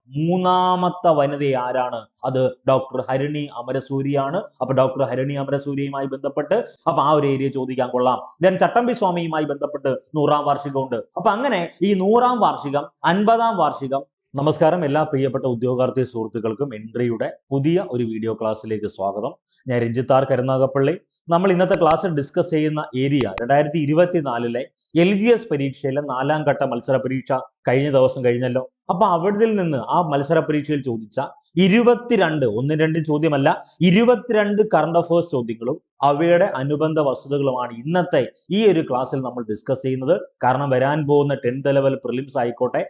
മൂന്നാമത്തെ വനിത ആരാണ്? അത് ഡോക്ടർ ഹരിണി അമരസൂരിയാണ്. അപ്പൊ ഡോക്ടർ ഹരിണി അമരസൂരിയുമായി ബന്ധപ്പെട്ട് അപ്പൊ ആ ഒരു ഏരിയ ചോദിക്കാൻ കൊള്ളാം. ദെൻ ചട്ടമ്പി സ്വാമിയുമായി ബന്ധപ്പെട്ട് 100-ാം വാർഷികമുണ്ട്. അപ്പൊ അങ്ങനെ ഈ 100-ാം വാർഷികം, 50-ാം വാർഷികം. നമസ്കാരം എല്ലാ പ്രിയപ്പെട്ട ഉദ്യോഗാർത്ഥി സുഹൃത്തുക്കൾക്കും എൻട്രിയുടെ പുതിയ ഒരു വീഡിയോ ക്ലാസ്സിലേക്ക് സ്വാഗതം. ഞാൻ രഞ്ജിത്ത് ആർ കരുനാഗപ്പള്ളി. നമ്മൾ ഇന്നത്തെ ക്ലാസ്സിൽ ഡിസ്കസ് ചെയ്യുന്ന ഏരിയ 2024-ലെ LGS പരീക്ഷയിലെ 4-ാം ഘട്ട മത്സര പരീക്ഷ കഴിഞ്ഞ ദിവസം കഴിഞ്ഞല്ലോ. അപ്പൊ അവിടെ നിന്ന് ആ മത്സര പരീക്ഷയിൽ ചോദിച്ച 22 ഒന്നും രണ്ടും ചോദ്യമല്ല, 22 കറണ്ട് അഫയേഴ്സ് ചോദ്യങ്ങളും അവയുടെ അനുബന്ധ വസ്തുതകളുമാണ് ഇന്നത്തെ ഈ ഒരു ക്ലാസ്സിൽ നമ്മൾ ഡിസ്കസ് ചെയ്യുന്നത്. കാരണം വരാൻ പോകുന്ന 10th ലെവൽ പ്രിലിംസ് ആയിക്കോട്ടെ,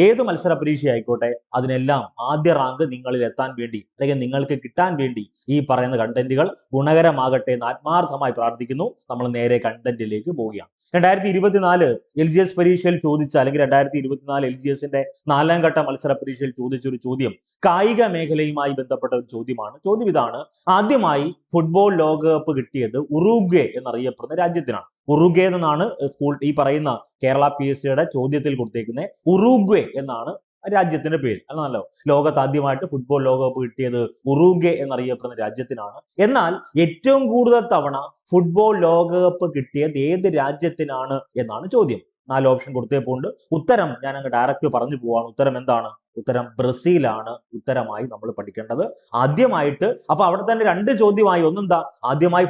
ഏത് മത്സര പരീക്ഷ ആയിക്കോട്ടെ, അതിനെല്ലാം ആദ്യ റാങ്ക് നിങ്ങളിൽ എത്താൻ വേണ്ടി അല്ലെങ്കിൽ നിങ്ങൾക്ക് കിട്ടാൻ വേണ്ടി ഈ പറയുന്ന കണ്ടന്റുകൾ ഗുണകരമാകട്ടെ എന്ന് ആത്മാർത്ഥമായി പ്രാർത്ഥിക്കുന്നു. നമ്മൾ നേരെ കണ്ടന്റിലേക്ക് പോവുകയാണ്. 2024 LGS പരീക്ഷയിൽ ചോദിച്ച അല്ലെങ്കിൽ 2024 LGSന്റെ 4-ാം ഘട്ട മത്സര പരീക്ഷയിൽ ചോദിച്ച ഒരു ചോദ്യം കായിക മേഖലയുമായി ബന്ധപ്പെട്ട ഒരു ചോദ്യമാണ്. ചോദ്യം ഇതാണ്: ആദ്യമായി ഫുട്ബോൾ ലോകകപ്പ് കിട്ടിയത് ഉറുഗ്വേ എന്നറിയപ്പെടുന്ന രാജ്യത്തിനാണ്. ഉറുഗ്വേ എന്നാണ് സ്കൂൾ ഈ പറയുന്ന കേരള PSCയുടെ ചോദ്യത്തിൽ കൊടുത്തേക്കുന്നത്. ഉറുഗ്വേ എന്നാണ് രാജ്യത്തിന്റെ പേര്. അല്ലല്ലോ, ലോകത്ത് ആദ്യമായിട്ട് ഫുട്ബോൾ ലോകകപ്പ് കിട്ടിയത് ഉറുഗ്വേ എന്നറിയപ്പെടുന്ന രാജ്യത്തിനാണ്. എന്നാൽ ഏറ്റവും കൂടുതൽ തവണ ഫുട്ബോൾ ലോകകപ്പ് കിട്ടിയത് ഏത് രാജ്യത്തിനാണ് എന്നാണ് ചോദ്യം. 4 ഓപ്ഷൻ കൊടുത്തേപ്പോണ്ട് ഉത്തരം ഞാൻ അങ്ങ് ഡയറക്റ്റ് പറഞ്ഞു പോവാണ്. ഉത്തരം എന്താണ്? ഉത്തരം ബ്രസീലാണ് ഉത്തരമായി നമ്മൾ പഠിക്കേണ്ടത്. ആദ്യമായിട്ട് അപ്പൊ അവിടെ തന്നെ 2 ചോദ്യമായി. ഒന്നെന്താ? ആദ്യമായി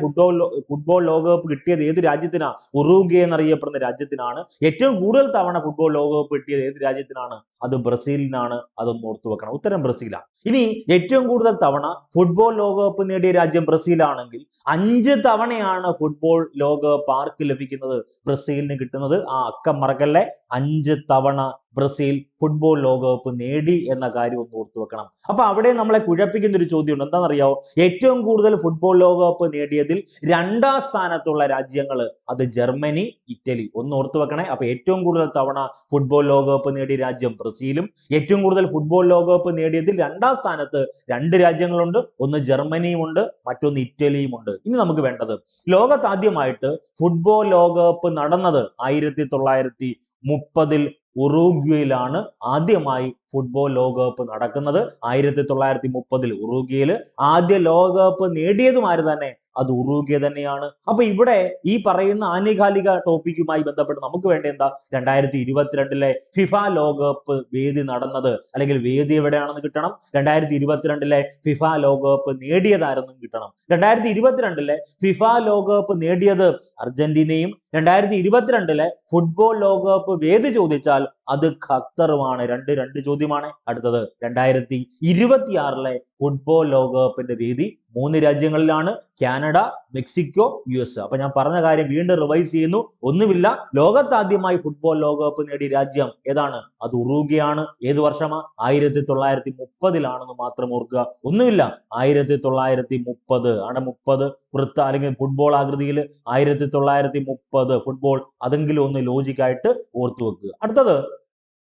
ഫുട്ബോൾ ലോകകപ്പ് കിട്ടിയത് ഏത് രാജ്യത്തിനാ? ഉറുഗ്വേ എന്നറിയപ്പെടുന്ന രാജ്യത്തിനാണ്. ഏറ്റവും കൂടുതൽ തവണ ഫുട്ബോൾ ലോകകപ്പ് കിട്ടിയത് ഏത് രാജ്യത്തിനാണ്? അത് ബ്രസീലിനാണ്. അതൊന്ന് ഓർത്തു വെക്കണം. ഉത്തരം ബ്രസീലാണ്. ഇനി ഏറ്റവും കൂടുതൽ തവണ ഫുട്ബോൾ ലോകകപ്പ് നേടിയ രാജ്യം ബ്രസീലാണെങ്കിൽ 5 തവണയാണ് ഫുട്ബോൾ ലോകകപ്പ് ആർക്ക് ലഭിക്കുന്നത്? ബ്രസീലിന് കിട്ടുന്നത്. ആ അക്കം മറക്കല്ലേ. 5 തവണ ബ്രസീൽ ഫുട്ബോൾ ലോകകപ്പ് നേടി എന്ന കാര്യം ഒന്ന് ഓർത്തു വെക്കണം. അപ്പൊ അവിടെ നമ്മളെ കുഴപ്പിക്കുന്ന ഒരു ചോദ്യമുണ്ട്. എന്താണെന്നറിയാവോ? ഏറ്റവും കൂടുതൽ ഫുട്ബോൾ ലോകകപ്പ് നേടിയതിൽ 2-ാം സ്ഥാനത്തുള്ള രാജ്യങ്ങൾ അത് ജർമ്മനി, ഇറ്റലി. ഒന്ന് ഓർത്തു വെക്കണേ. അപ്പൊ ഏറ്റവും കൂടുതൽ തവണ ഫുട്ബോൾ ലോകകപ്പ് നേടിയ രാജ്യം ബ്രസീലും, ഏറ്റവും കൂടുതൽ ഫുട്ബോൾ ലോകകപ്പ് നേടിയതിൽ 2-ാം സ്ഥാനത്ത് 2 രാജ്യങ്ങളുണ്ട്. ഒന്ന് ജർമ്മനിയുമുണ്ട്, മറ്റൊന്ന് ഇറ്റലിയുമുണ്ട്. ഇനി നമുക്ക് വേണ്ടത്, ലോകത്ത് ആദ്യമായിട്ട് ഫുട്ബോൾ ലോകകപ്പ് നടന്നത് 1930-ൽ ഉറുഗ്വേയിലാണ്. ആദ്യമായി ഫുട്ബോൾ ലോകകപ്പ് നടക്കുന്നത് 1930-ൽ ഉറുഗ്വേയിൽ. ആദ്യ ലോകകപ്പ് നേടിയതും ആര് തന്നെ? അത് ഉറുഗ്വേ തന്നെയാണ്. അപ്പൊ ഇവിടെ ഈ പറയുന്ന ആനുകാലിക ടോപ്പിക്കുമായി ബന്ധപ്പെട്ട് നമുക്ക് വേണ്ട എന്താ? 2022-ലെ ഫിഫ ലോകകപ്പ് വേദി നടന്നത് അല്ലെങ്കിൽ വേദി എവിടെയാണെന്ന് കിട്ടണം. 2022-ലെ ഫിഫ ലോകകപ്പ് നേടിയതാരെന്നും കിട്ടണം. 2022-ലെ ഫിഫ ലോകകപ്പ് നേടിയത് അർജന്റീനയും 2022-ലെ ഫുട്ബോൾ ലോകകപ്പ് വേദി ചോദിച്ചാൽ അത് ഖത്തറുമാണ്. 2 ചോദ്യമാണ്. അടുത്തത് 2026-ലെ ഫുട്ബോൾ ലോകകപ്പിന്റെ വേദി 3 രാജ്യങ്ങളിലാണ്: കാനഡ, മെക്സിക്കോ, US. അപ്പൊ ഞാൻ പറഞ്ഞ കാര്യം വീണ്ടും റിവൈസ് ചെയ്യുന്നു. ഒന്നുമില്ല, ലോകത്ത് ആദ്യമായി ഫുട്ബോൾ ലോകകപ്പ് നേടിയ രാജ്യം ഏതാണ്? അത് ഉറുഗ്വേ ആണ്. ഏത് വർഷമാ? 1930-ലാണെന്ന് മാത്രം ഓർക്കുക. ഒന്നുമില്ല, 1930 ആണ്. 30 വൃത്ത അല്ലെങ്കിൽ ഫുട്ബോൾ ആകൃതിയിൽ 1930 ഫുട്ബോൾ. അതെങ്കിലും ഒന്ന് ലോജിക്കായിട്ട് ഓർത്തു വെക്കുക. അടുത്തത്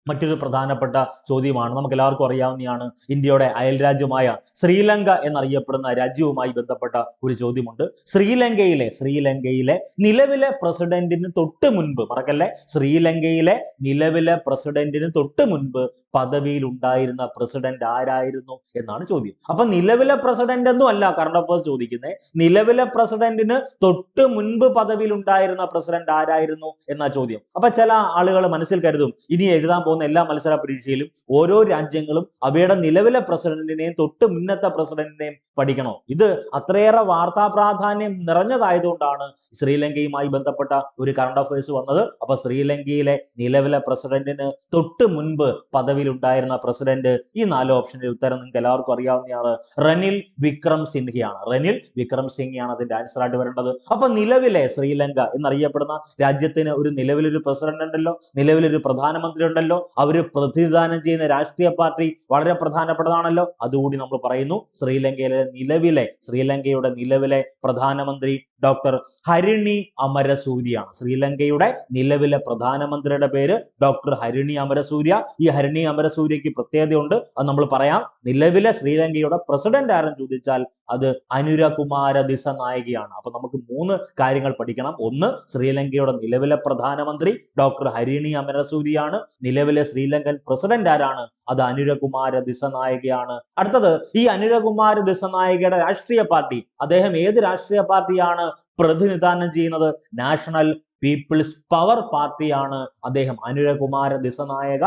മറ്റൊരു പ്രധാനപ്പെട്ട ചോദ്യമാണ്. നമുക്ക് എല്ലാവർക്കും അറിയാവുന്നതാണ്. ഇന്ത്യയുടെ അയൽ രാജ്യമായ ശ്രീലങ്ക എന്നറിയപ്പെടുന്ന രാജ്യവുമായി ബന്ധപ്പെട്ട ഒരു ചോദ്യമുണ്ട്. ശ്രീലങ്കയിലെ നിലവിലെ പ്രസിഡന്റിന് തൊട്ട് മുൻപ്, മറക്കല്ലേ, ശ്രീലങ്കയിലെ നിലവിലെ പ്രസിഡന്റിന് തൊട്ട് മുൻപ് പദവിയിൽ ഉണ്ടായിരുന്ന പ്രസിഡന്റ് ആരായിരുന്നു എന്നാണ് ചോദ്യം. അപ്പൊ നിലവിലെ പ്രസിഡന്റ് ഒന്നും അല്ല കറണ്ട് അഫയേഴ്സ് ചോദിക്കുന്നത്. നിലവിലെ പ്രസിഡന്റിന് തൊട്ട് മുൻപ് പദവിയിൽ ഉണ്ടായിരുന്ന പ്രസിഡന്റ് ആരായിരുന്നു എന്നാ ചോദ്യം. അപ്പൊ ചില ആളുകൾ മനസ്സിൽ കരുതും, ഇനി എഴുതാൻ പോകുന്ന എല്ലാ മത്സര പരീക്ഷയിലും ഓരോ രാജ്യങ്ങളും അവയുടെ നിലവിലെ പ്രസിഡന്റിനെയും തൊട്ട് മുന്നത്തെ പ്രസിഡന്റിനെയും പഠിക്കണോ? ഇത് അത്രയേറെ വാർത്താ പ്രാധാന്യം നിറഞ്ഞതായതുകൊണ്ടാണ് ശ്രീലങ്കയുമായി ബന്ധപ്പെട്ട ഒരു കറണ്ട് അഫയേഴ്സ് വന്നത്. അപ്പൊ ശ്രീലങ്കയിലെ നിലവിലെ പ്രസിഡന്റിന് തൊട്ട് മുൻപ് പദവിയിൽ ഉണ്ടായിരുന്ന പ്രസിഡന്റ്, ഈ 4 ഓപ്ഷന്റെ ഉത്തരം നിങ്ങൾക്ക് എല്ലാവർക്കും അറിയാവുന്നതാണ്. റനിൽ വിക്രംസിംഘെയാണ്. റനിൽ വിക്രംസിംഘെയാണ് അതിന്റെ ആൻസർ ആയിട്ട് വരേണ്ടത്. അപ്പൊ നിലവിലെ ശ്രീലങ്ക എന്നറിയപ്പെടുന്ന രാജ്യത്തിന് ഒരു നിലവിലൊരു പ്രസിഡന്റ് ഉണ്ടല്ലോ, നിലവിലൊരു പ്രധാനമന്ത്രി ഉണ്ടല്ലോ. അവര് പ്രതിനിധാനം ചെയ്യുന്ന രാഷ്ട്രീയ പാർട്ടി വളരെ പ്രധാനപ്പെട്ടതാണല്ലോ. അതുകൂടി നമ്മൾ പറയുന്നു. ശ്രീലങ്കയുടെ നിലവിലെ പ്രധാനമന്ത്രി ഡോക്ടർ ഹരിണി അമരസൂരിയാണ്. ശ്രീലങ്കയുടെ നിലവിലെ പ്രധാനമന്ത്രിയുടെ പേര് ഡോക്ടർ ഹരിണി അമരസൂര്യ. ഈ ഹരിണി അമരസൂര്യക്ക് പ്രത്യേകതയുണ്ട്, അത് നമ്മൾ പറയാം. നിലവിലെ ശ്രീലങ്കയുടെ പ്രസിഡന്റ് ആരെന്ന് ചോദിച്ചാൽ അത് അനുരകുമാര ദിസനായകയാണ്. അപ്പൊ നമുക്ക് 3 കാര്യങ്ങൾ പഠിക്കണം. ഒന്ന്, ശ്രീലങ്കയുടെ നിലവിലെ പ്രധാനമന്ത്രി ഡോക്ടർ ഹരിണി അമരസൂരിയാണ്. നിലവിലെ നിലവിലെ ശ്രീലങ്കൻ പ്രസിഡന്റ് ആരാണ്? അത് അനുരകുമാര ദിസനായകയാണ്. അടുത്തത്, ഈ അനുരകുമാര ദിസനായകയുടെ രാഷ്ട്രീയ പാർട്ടി, അദ്ദേഹം ഏത് രാഷ്ട്രീയ പാർട്ടിയാണ് പ്രതിനിധാനം ചെയ്യുന്നത്? നാഷണൽ പീപ്പിൾസ് പവർ പാർട്ടിയാണ് അദ്ദേഹം. അനുരകുമാര ദിസനായക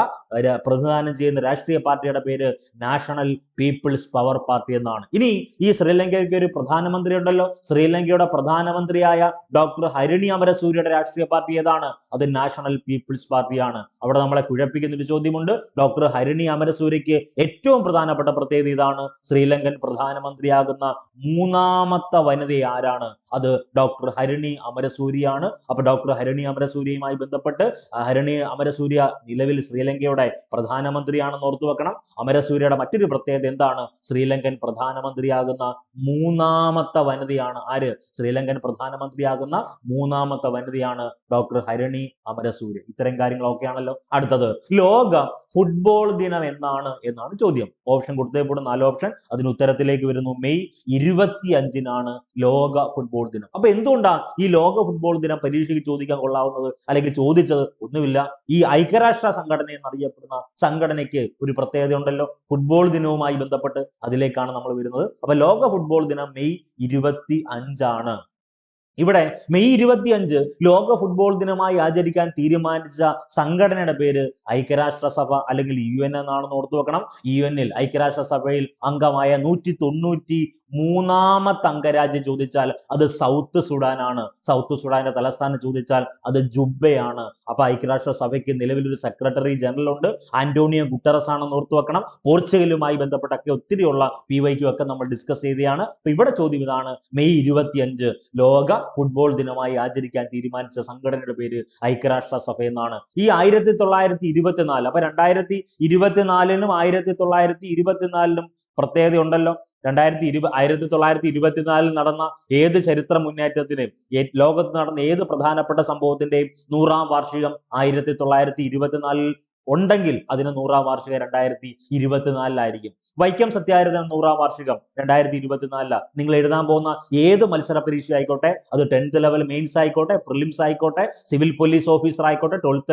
പ്രതിനിധാനം ചെയ്യുന്ന രാഷ്ട്രീയ പാർട്ടിയുടെ പേര് നാഷണൽ പീപ്പിൾസ് പവർ പാർട്ടി എന്നാണ്. ഇനി ഈ ശ്രീലങ്കയ്ക്ക് ഒരു പ്രധാനമന്ത്രി ഉണ്ടല്ലോ. ശ്രീലങ്കയുടെ പ്രധാനമന്ത്രിയായ ഡോക്ടർ ഹരിണി അമരസൂര്യയുടെ രാഷ്ട്രീയ പാർട്ടി ഏതാണ്? അത് നാഷണൽ പീപ്പിൾസ് പാർട്ടിയാണ്. അവിടെ നമ്മളെ കുഴപ്പിക്കുന്ന ഒരു ചോദ്യമുണ്ട്. ഡോക്ടർ ഹരിണി അമരസൂര്യക്ക് ഏറ്റവും പ്രധാനപ്പെട്ട പ്രത്യേകത ഇതാണ്: ശ്രീലങ്കൻ പ്രധാനമന്ത്രിയാകുന്ന മൂന്നാമത്തെ വനിത ആരാണ്? അത് ഡോക്ടർ ഹരിണി അമരസൂര്യയാണ്. അപ്പൊ ഡോക്ടർ ഹരിണി അമരസൂര്യയുമായി ബന്ധപ്പെട്ട്, ഹരിണി അമരസൂര്യ നിലവിൽ ശ്രീലങ്കയുടെ പ്രധാനമന്ത്രിയാണെന്ന് ഓർത്തു വെക്കണം. അമരസൂര്യയുടെ മറ്റൊരു പ്രത്യേകത എന്താണ്? ശ്രീലങ്കൻ പ്രധാനമന്ത്രിയാകുന്ന മൂന്നാമത്തെ വനിതയാണ്. ആര്? ശ്രീലങ്കൻ പ്രധാനമന്ത്രിയാകുന്ന മൂന്നാമത്തെ വനിതയാണ് ഡോക്ടർ ഹരിണി അമരസൂര്യ. ഇത്തരം കാര്യങ്ങളൊക്കെ ആണല്ലോ. അടുത്തത്, ലോക ഫുട്ബോൾ ദിനം എന്നാണ് ചോദ്യം. ഓപ്ഷൻ കൊടുത്തപ്പോൾ 4 ഓപ്ഷൻ. അതിന് ഉത്തരത്തിലേക്ക് വരുന്നു. മെയ് 25-നാണ് ലോക ഫുട്ബോൾ ദിനം. അപ്പൊ എന്തുകൊണ്ടാണ് ഈ ലോക ഫുട്ബോൾ ദിനം പരീക്ഷയ്ക്ക് ചോദിക്കാൻ കൊള്ളാവുന്നത്, അല്ലെങ്കിൽ ചോദിച്ചത്? ഒന്നുമില്ല, ഈ ഐക്യരാഷ്ട്ര സംഘടന എന്നറിയപ്പെടുന്ന സംഘടനയ്ക്ക് ഒരു പ്രത്യേകത ഉണ്ടല്ലോ ഫുട്ബോൾ ദിനവുമായി ബന്ധപ്പെട്ട്. അതിലേക്കാണ് നമ്മൾ വരുന്നത്. അപ്പൊ ലോക ഫുട്ബോൾ ദിനം മെയ് 25-ആണ്. ഇവിടെ മെയ് 25 ലോക ഫുട്ബോൾ ദിനമായി ആചരിക്കാൻ തീരുമാനിച്ച സംഘടനയുടെ പേര് ഐക്യരാഷ്ട്രസഭ അല്ലെങ്കിൽ UN എന്നാണെന്ന് ഓർത്തു വെക്കണം. UN-ൽ ഐക്യരാഷ്ട്രസഭയിൽ അംഗമായ 193-ാമത്തെ അംഗരാജ്യം ചോദിച്ചാൽ അത് സൗത്ത് സുഡാനാണ്. സൗത്ത് സുഡാന്റെ തലസ്ഥാനം ചോദിച്ചാൽ അത് ജുബയാണ്. അപ്പൊ ഐക്യരാഷ്ട്രസഭയ്ക്ക് നിലവിലൊരു സെക്രട്ടറി ജനറൽ ഉണ്ട്, ആന്റോണിയോ ഗുട്ടറസ് ആണെന്ന് ഓർത്തു വെക്കണം. പോർച്ചുഗലുമായി ബന്ധപ്പെട്ടൊക്കെ ഒത്തിരിയുള്ള PYQ ഒക്കെ നമ്മൾ ഡിസ്കസ് ചെയ്തതാണ്. അപ്പൊ ഇവിടെ ചോദ്യം ഇതാണ്: മെയ് 25 ലോക ഫുട്ബോൾ ദിനമായി ആചരിക്കാൻ തീരുമാനിച്ച സംഘടനയുടെ പേര് ഐക്യരാഷ്ട്രസഭ എന്നാണ്. ഈ 1924, അപ്പൊ 2024-നും 1924-നും പ്രത്യേകത ഉണ്ടല്ലോ. 1924 നടന്ന ഏത് ചരിത്ര മുന്നേറ്റത്തിനും, ലോകത്ത് നടന്ന ഏത് പ്രധാനപ്പെട്ട സംഭവത്തിന്റെയും 100-ാം വാർഷികം 1924 ഉണ്ടെങ്കിൽ അതിന് 100-ാം വാർഷികം 2024-ലായിരിക്കും. വൈക്കം സത്യാഗ്രഹം 100-ാം വാർഷികം 2024. നിങ്ങൾ എഴുതാൻ പോകുന്ന ഏത് മത്സര പരീക്ഷ ആയിക്കോട്ടെ, അത് 10th ലെവൽ മെയിൻസ് ആയിക്കോട്ടെ, പ്രിലിംസ് ആയിക്കോട്ടെ, സിവിൽ പോലീസ് ഓഫീസർ ആയിക്കോട്ടെ, 12th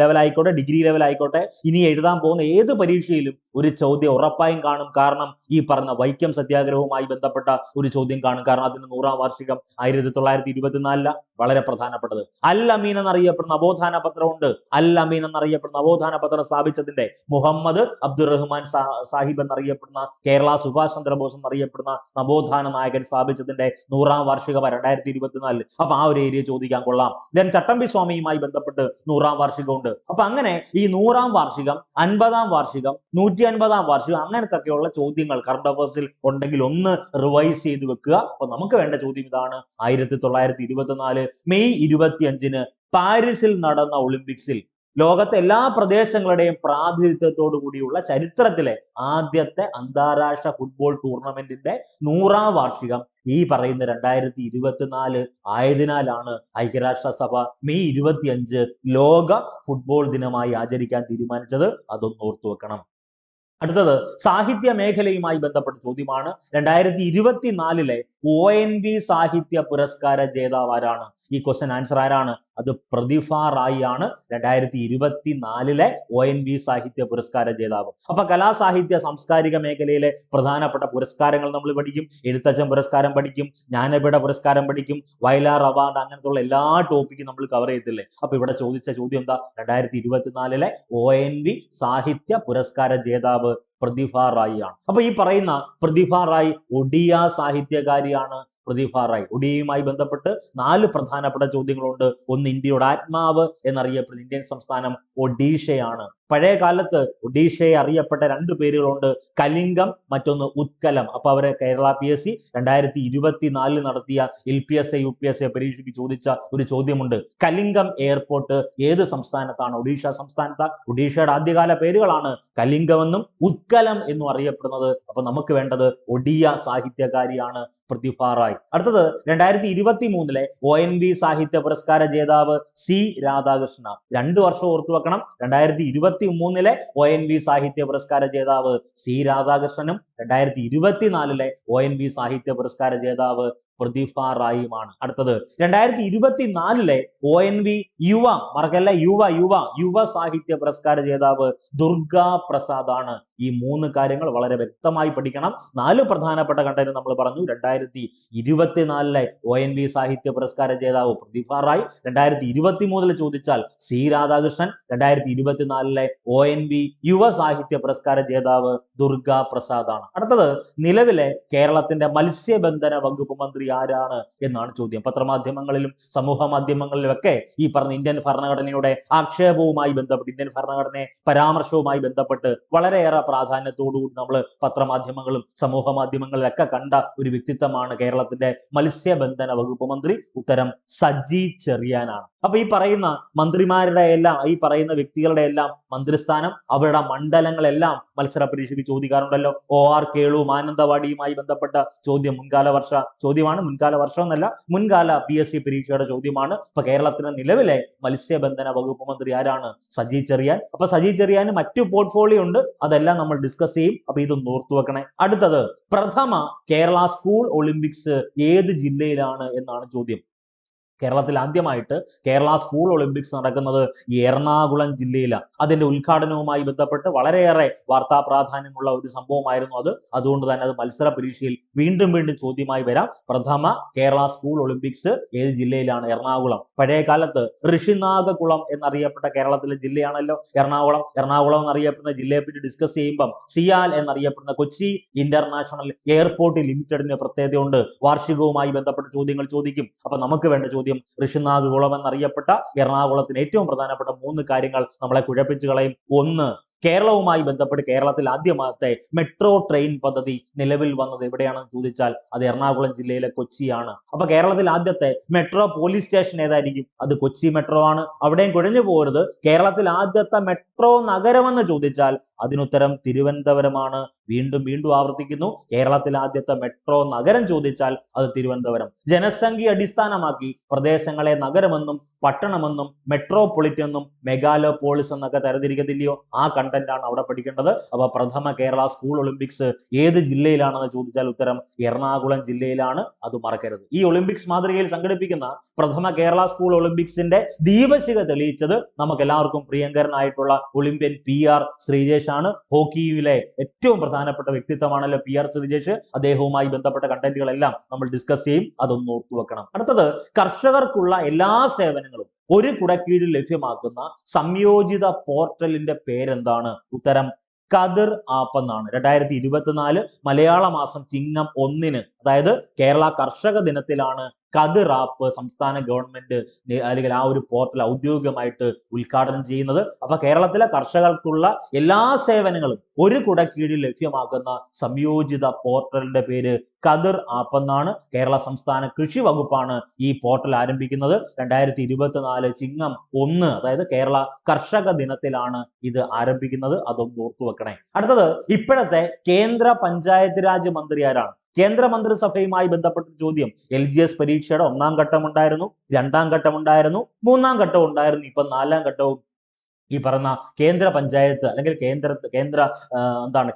ലെവൽ ആയിക്കോട്ടെ, ഡിഗ്രി ലെവൽ ആയിക്കോട്ടെ, ഇനി എഴുതാൻ പോകുന്ന ഏത് പരീക്ഷയിലും ഒരു ചോദ്യം ഉറപ്പായും കാണും. കാരണം ഈ പറഞ്ഞ വൈക്കം സത്യാഗ്രഹവുമായി ബന്ധപ്പെട്ട ഒരു ചോദ്യം കാണും. കാരണം അതിന് 100-ാം വാർഷികം 1924 വളരെ പ്രധാനപ്പെട്ടത്. അൽ അമീൻ എന്നറിയപ്പെടുന്ന നവോത്ഥാന പത്രമുണ്ട്. അൽ അമീൻ എന്നറിയപ്പെടുന്ന നവോത്ഥാന പത്രം സ്ഥാപിച്ചതിന്റെ മുഹമ്മദ് അബ്ദുറഹ്മാൻ സാഹിബ് എന്നറിയപ്പെടുന്ന, കേരള സുഭാഷ് ചന്ദ്രബോസ് എന്നറിയപ്പെടുന്ന നവോത്ഥാന നായകൻ സ്ഥാപിച്ചതിന്റെ 100-ാം വാർഷികം 2024. അപ്പൊ ആ ഒരു ഏരിയ ചോദിക്കാൻ കൊള്ളാം. ദെൻ ചട്ടമ്പി സ്വാമിയുമായി ബന്ധപ്പെട്ട് 100-ാം വാർഷികമുണ്ട്. അപ്പൊ അങ്ങനെ ഈ 100-ാം വാർഷികം, 50-ാം വാർഷികം, 150-ാം വാർഷികം, അങ്ങനത്തൊക്കെയുള്ള ചോദ്യങ്ങൾ കറണ്ട് അഫയേഴ്സിൽ ഉണ്ടെങ്കിൽ ഒന്ന് റിവൈസ് ചെയ്ത് വെക്കുക. അപ്പൊ നമുക്ക് വേണ്ട ചോദ്യം ഇതാണ്: 1924 മെയ് 25-ന് പാരീസിൽ നടന്ന ഒളിമ്പിക്സിൽ ലോകത്തെ എല്ലാ പ്രദേശങ്ങളുടെയും പ്രാതിനിധ്യത്തോടു കൂടിയുള്ള ചരിത്രത്തിലെ ആദ്യത്തെ അന്താരാഷ്ട്ര ഫുട്ബോൾ ടൂർണമെന്റിന്റെ 100-ാം വാർഷികം ഈ പറയുന്ന 2024 ആയതിനാലാണ് ഐക്യരാഷ്ട്രസഭ മെയ് 25 ലോക ഫുട്ബോൾ ദിനമായി ആചരിക്കാൻ തീരുമാനിച്ചത്. അതൊന്ന് ഓർത്തു വെക്കണം. അടുത്തത്, സാഹിത്യ മേഖലയുമായി ബന്ധപ്പെട്ട ചോദ്യമാണ്. 2024-ലെ ONV സാഹിത്യ പുരസ്കാര ജേതാവ് ആരാണ്? ഈ ക്വസ്റ്റ്യൻ ആൻസർ ആരാണ്? അത് പ്രതിഭ റായി ആണ് 2024-ലെ ONV സാഹിത്യ പുരസ്കാര ജേതാവ്. അപ്പൊ കലാസാഹിത്യ സാംസ്കാരിക മേഖലയിലെ പ്രധാനപ്പെട്ട പുരസ്കാരങ്ങൾ നമ്മൾ പഠിക്കും. എഴുത്തച്ഛൻ പുരസ്കാരം പഠിക്കും, ജ്ഞാനപീഠ പുരസ്കാരം പഠിക്കും, വയലാർ അവാർഡ്, അങ്ങനത്തുള്ള എല്ലാ ടോപ്പിക്കും നമ്മൾ കവർ ചെയ്തില്ലേ. അപ്പൊ ഇവിടെ ചോദിച്ച ചോദ്യം എന്താ? 2024-ലെ ONV സാഹിത്യ പുരസ്കാര ജേതാവ് പ്രതിഭ റായി ആണ്. അപ്പൊ ഈ പറയുന്ന പ്രതിഭ റായി ഒഡിയ സാഹിത്യകാരിയാണ്. പ്രതിഭ റായി ഒഡിയയുമായി ബന്ധപ്പെട്ട് 4 പ്രധാനപ്പെട്ട ചോദ്യങ്ങളുണ്ട്. ഒന്ന്, ഇന്ത്യയുടെ ആത്മാവ് എന്നറിയപ്പെടുന്ന ഇന്ത്യൻ സംസ്ഥാനം ഒഡീഷയാണ്. പഴയ കാലത്ത് ഒഡീഷയെ അറിയപ്പെട്ട 2 പേരുകളുണ്ട്, കലിംഗം, മറ്റൊന്ന് ഉത്കലം. അപ്പൊ അവരെ കേരള PSC 2024 നടത്തിയ LPSA UPSA പരീക്ഷയ്ക്ക് ചോദിച്ച ഒരു ചോദ്യമുണ്ട്. കലിംഗം എയർപോർട്ട് ഏത് സംസ്ഥാനത്താണ്? ഒഡീഷ സംസ്ഥാനത്ത്. ഒഡീഷയുടെ ആദ്യകാല പേരുകളാണ് കലിംഗം എന്നും ഉത്കലം എന്നും അറിയപ്പെടുന്നത്. അപ്പൊ നമുക്ക് വേണ്ടത് ഒഡിയ സാഹിത്യകാരിയാണ് പ്രതിഭ റായ്. അടുത്തത്, 2023-ലെ ONV സാഹിത്യ പുരസ്കാര ജേതാവ് C രാധാകൃഷ്ണ. 2 വർഷം ഓർത്തു വെക്കണം. 2023-ലെ ONV സാഹിത്യ പുരസ്കാര ജേതാവ് C രാധാകൃഷ്ണനും 2024-ലെ ONV സാഹിത്യ പുരസ്കാര ജേതാവ് പ്രതിഭ റായിയുമാണ്. അടുത്തത് 2024 ONV യുവ മറക്കല്ല യുവ സാഹിത്യ പുരസ്കാര ജേതാവ് ദുർഗാ പ്രസാദ് ആണ്. ഈ 3 കാര്യങ്ങൾ വളരെ വ്യക്തമായി പഠിക്കണം. 4 പ്രധാനപ്പെട്ട കണ്ടന്റ് നമ്മൾ പറഞ്ഞു. 2024 ONV സാഹിത്യ പുരസ്കാര ജേതാവ് പ്രതിഭ റായ്, 2023 ചോദിച്ചാൽ സി രാധാകൃഷ്ണൻ, 2024 ONV യുവ സാഹിത്യ പുരസ്കാര ജേതാവ് ദുർഗാ പ്രസാദ് ആണ്. അടുത്തത് നിലവിലെ കേരളത്തിന്റെ മത്സ്യബന്ധന വകുപ്പ് മന്ത്രി ആരാണ് എന്നാണ് ചോദ്യം. പത്രമാധ്യമങ്ങളിലും സമൂഹ മാധ്യമങ്ങളിലും ഒക്കെ ഈ പറഞ്ഞ ഇന്ത്യൻ ഭരണഘടനയുടെ ആക്ഷേപവുമായി ബന്ധപ്പെട്ട്, ഇന്ത്യൻ ഭരണഘടനയെ പരാമർശവുമായി ബന്ധപ്പെട്ട് വളരെയേറെ പ്രാധാന്യത്തോടുകൂടി നമ്മൾ പത്രമാധ്യമങ്ങളും സമൂഹ മാധ്യമങ്ങളിലൊക്കെ കണ്ട ഒരു വ്യക്തിത്വമാണ് കേരളത്തിന്റെ മത്സ്യബന്ധന വകുപ്പ് മന്ത്രി. ഉത്തരം സജി ചെറിയാനാണ്. അപ്പൊ ഈ പറയുന്ന മന്ത്രിമാരുടെ എല്ലാം, ഈ പറയുന്ന വ്യക്തികളുടെ എല്ലാം മന്ത്രിസ്ഥാനം, അവരുടെ മണ്ഡലങ്ങളെല്ലാം മത്സര പരീക്ഷയ്ക്ക് ചോദിക്കാറുണ്ടല്ലോ. OR കേളു മാനന്തവാടിയുമായി ബന്ധപ്പെട്ട ചോദ്യം മുൻകാല ചോദ്യമാണ്. മുൻകാല വർഷം എന്നല്ല, മുൻകാല PSC പരീക്ഷയുടെ ചോദ്യമാണ്. അപ്പൊ കേരളത്തിന് നിലവിലെ മത്സ്യബന്ധന വകുപ്പ് മന്ത്രി ആരാണ്? സജി ചെറിയാൻ. അപ്പൊ സജി ചെറിയാന് മറ്റു പോർട്ട്ഫോളിയോ ഉണ്ട്, അതെല്ലാം നമ്മൾ ഡിസ്കസ് ചെയ്യും. അപ്പൊ ഇതൊന്ന് ഓർത്തു വെക്കണേ. അടുത്തത് പ്രഥമ കേരള സ്കൂൾ ഒളിമ്പിക്സ് ഏത് ജില്ലയിലാണ് എന്നാണ് ചോദ്യം. കേരളത്തിൽ ആദ്യമായിട്ട് കേരള സ്കൂൾ ഒളിമ്പിക്സ് നടക്കുന്നത് എറണാകുളം ജില്ലയിലാണ്. അതിന്റെ ഉദ്ഘാടനവുമായി ബന്ധപ്പെട്ട് വളരെയേറെ വാർത്താ പ്രാധാന്യമുള്ള ഒരു സംഭവമായിരുന്നു അത്. അതുകൊണ്ട് തന്നെ അത് മത്സര പരീക്ഷയിൽ വീണ്ടും ചോദ്യമായി വരാം. പ്രഥമ കേരള സ്കൂൾ ഒളിമ്പിക്സ് ഏത് ജില്ലയിലാണ്? എറണാകുളം. പഴയ കാലത്ത് ഋഷിനാഗകുളം എന്നറിയപ്പെട്ട കേരളത്തിലെ ജില്ലയാണല്ലോ എറണാകുളം. എറണാകുളം എന്നറിയപ്പെടുന്ന ജില്ലയെ പറ്റി ഡിസ്കസ് ചെയ്യുമ്പം സിയാൽ എന്നറിയപ്പെടുന്ന കൊച്ചി ഇന്റർനാഷണൽ എയർപോർട്ട് ലിമിറ്റഡിന് പ്രത്യേകതയുണ്ട്. വാർഷികവുമായി ബന്ധപ്പെട്ട ചോദ്യങ്ങൾ ചോദിക്കും. അപ്പൊ നമുക്ക് വേണ്ട ചോദ്യം ഋഷിനാഗകുളം എന്നറിയപ്പെട്ട എറണാകുളത്തിന് ഏറ്റവും പ്രധാനപ്പെട്ട 3 കാര്യങ്ങൾ നമ്മളെ കുഴപ്പിച്ചു കളയും. 1, കേരളവുമായി ബന്ധപ്പെട്ട് കേരളത്തിൽ ആദ്യമാകത്തെ മെട്രോ ട്രെയിൻ പദ്ധതി നിലവിൽ വന്നത് എവിടെയാണെന്ന് ചോദിച്ചാൽ അത് എറണാകുളം ജില്ലയിലെ കൊച്ചിയാണ്. അപ്പൊ കേരളത്തിൽ ആദ്യത്തെ മെട്രോ പോലീസ് സ്റ്റേഷൻ ഏതായിരിക്കും? അത് കൊച്ചി മെട്രോ ആണ്. അവിടെയും കുഴഞ്ഞു പോകരുത്. കേരളത്തിൽ ആദ്യത്തെ മെട്രോ നഗരമെന്ന് ചോദിച്ചാൽ അതിനുത്തരം തിരുവനന്തപുരമാണ്. വീണ്ടും ആവർത്തിക്കുന്നു, കേരളത്തിൽ ആദ്യത്തെ മെട്രോ നഗരം ചോദിച്ചാൽ അത് തിരുവനന്തപുരം. ജനസംഖ്യ അടിസ്ഥാനമാക്കി പ്രദേശങ്ങളെ നഗരമെന്നും പട്ടണമെന്നും മെട്രോപൊളിറ്റൻ എന്നും മെഗാലോപോളിസ് എന്നൊക്കെ തരംതിരിക്കത്തില്ലയോ? ആ കണ്ടന്റ് ആണ് അവിടെ പഠിക്കേണ്ടത്. അപ്പൊ പ്രഥമ കേരള സ്കൂൾ ഒളിമ്പിക്സ് ഏത് ജില്ലയിലാണെന്ന് ചോദിച്ചാൽ ഉത്തരം എറണാകുളം ജില്ലയിലാണ്. അത് മറക്കരുത്. ഈ ഒളിമ്പിക്സ് മാതൃകയിൽ സംഘടിപ്പിക്കുന്ന പ്രഥമ കേരള സ്കൂൾ ഒളിമ്പിക്സിന്റെ ദീപശിഖ തെളിയിച്ചത് നമുക്ക് എല്ലാവർക്കും പ്രിയങ്കരനായിട്ടുള്ള ഒളിമ്പ്യൻ PR ശ്രീജേഷ് ആണ്. ഹോക്കിയിലെ ഏറ്റവും പ്രധാനപ്പെട്ട വ്യക്തിത്വമാണല്ലോ PR ശ്രീജേഷ്. അദ്ദേഹവുമായി ബന്ധപ്പെട്ട കണ്ടന്റുകളെല്ലാം നമ്മൾ ഡിസ്കസ് ചെയ്യും. അതൊന്ന് ഓർത്തു വെക്കണം. അടുത്തത് കർഷകർക്കുള്ള എല്ലാ സേവനങ്ങളും ഒരു കുടക്കീഴിൽ ലഭ്യമാക്കുന്ന സംയോജിത പോർട്ടലിന്റെ പേരെന്താണ്? ഉത്തരം കതിർ ആപ്പ് എന്നാണ്. 2024 മലയാള മാസം ചിങ്ങം 1 അതായത് കേരള കർഷക ദിനത്തിലാണ് കതിർ ആപ്പ് സംസ്ഥാന ഗവൺമെന്റ് അല്ലെങ്കിൽ ആ ഒരു പോർട്ടൽ ഔദ്യോഗികമായിട്ട് ഉദ്ഘാടനം ചെയ്യുന്നത്. അപ്പൊ കേരളത്തിലെ കർഷകർക്കുള്ള എല്ലാ സേവനങ്ങളും ഒരു കുടക്കീഴിൽ ലഭ്യമാക്കുന്ന സംയോജിത പോർട്ടലിന്റെ പേര് കതിർ ആപ്പ് എന്നാണ്. കേരള സംസ്ഥാന കൃഷി വകുപ്പാണ് ഈ പോർട്ടൽ ആരംഭിക്കുന്നത്. 2024 ചിങ്ങം 1 അതായത് കേരള കർഷക ദിനത്തിലാണ് ഇത് ആരംഭിക്കുന്നത്. അതൊന്ന് ഓർത്തു വെക്കണേ. അടുത്തത് ഇപ്പോഴത്തെ കേന്ദ്ര പഞ്ചായത്ത് രാജ് മന്ത്രി ആരാണ്? കേന്ദ്ര മന്ത്രിസഭയുമായി ബന്ധപ്പെട്ട ചോദ്യം LGS പരീക്ഷയുടെ 1ാം ഘട്ടം ഉണ്ടായിരുന്നു, 2ാം ഘട്ടം ഉണ്ടായിരുന്നു, 3ാം ഘട്ടം ഉണ്ടായിരുന്നു. ഇപ്പൊ 4ാം ഘട്ടവും ഈ പറഞ്ഞ കേന്ദ്ര പഞ്ചായത്ത് അല്ലെങ്കിൽ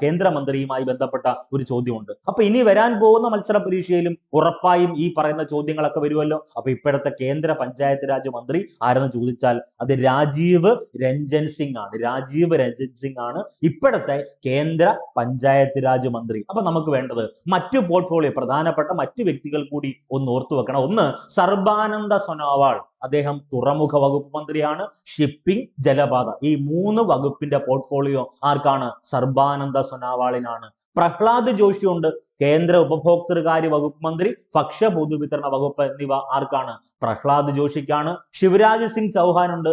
കേന്ദ്രമന്ത്രിയുമായി ബന്ധപ്പെട്ട ഒരു ചോദ്യമുണ്ട്. അപ്പൊ ഇനി വരാൻ പോകുന്ന മത്സര പരീക്ഷയിലും ഉറപ്പായും ഈ പറയുന്ന ചോദ്യങ്ങളൊക്കെ വരുമല്ലോ. അപ്പൊ ഇപ്പോഴത്തെ കേന്ദ്ര പഞ്ചായത്ത് രാജ് മന്ത്രി ആരെന്ന് ചോദിച്ചാൽ അത് രാജീവ് രഞ്ജൻ സിംഗ് ആണ്. രാജീവ് രഞ്ജൻ സിംഗ് ആണ് ഇപ്പോഴത്തെ കേന്ദ്ര പഞ്ചായത്ത് രാജ് മന്ത്രി. അപ്പൊ നമുക്ക് വേണ്ടത് മറ്റു പോർട്ട്ഫോളിയോ പ്രധാനപ്പെട്ട മറ്റു വ്യക്തികൾ കൂടി ഒന്ന് ഓർത്തു വെക്കണം. ഒന്ന്, സർബാനന്ദ സോനോവാൾ. അദ്ദേഹം തുറമുഖ വകുപ്പ് മന്ത്രിയാണ്. ഷിപ്പിംഗ്, ജലപാത ഈ 3 വകുപ്പിന്റെ പോർട്ട്ഫോളിയോ ആർക്കാണ്? സർബാനന്ദ സോനോവാളിനാണ്. പ്രഹ്ലാദ് ജോഷി ഉണ്ട്, കേന്ദ്ര ഉപഭോക്തൃകാര്യ വകുപ്പ് മന്ത്രി, ഭക്ഷ്യ പൊതുവിതരണ വകുപ്പ് എന്നിവ ആർക്കാണ്? പ്രഹ്ലാദ് ജോഷിക്കാണ്. ശിവരാജ് സിംഗ് ചൗഹാൻ ഉണ്ട്,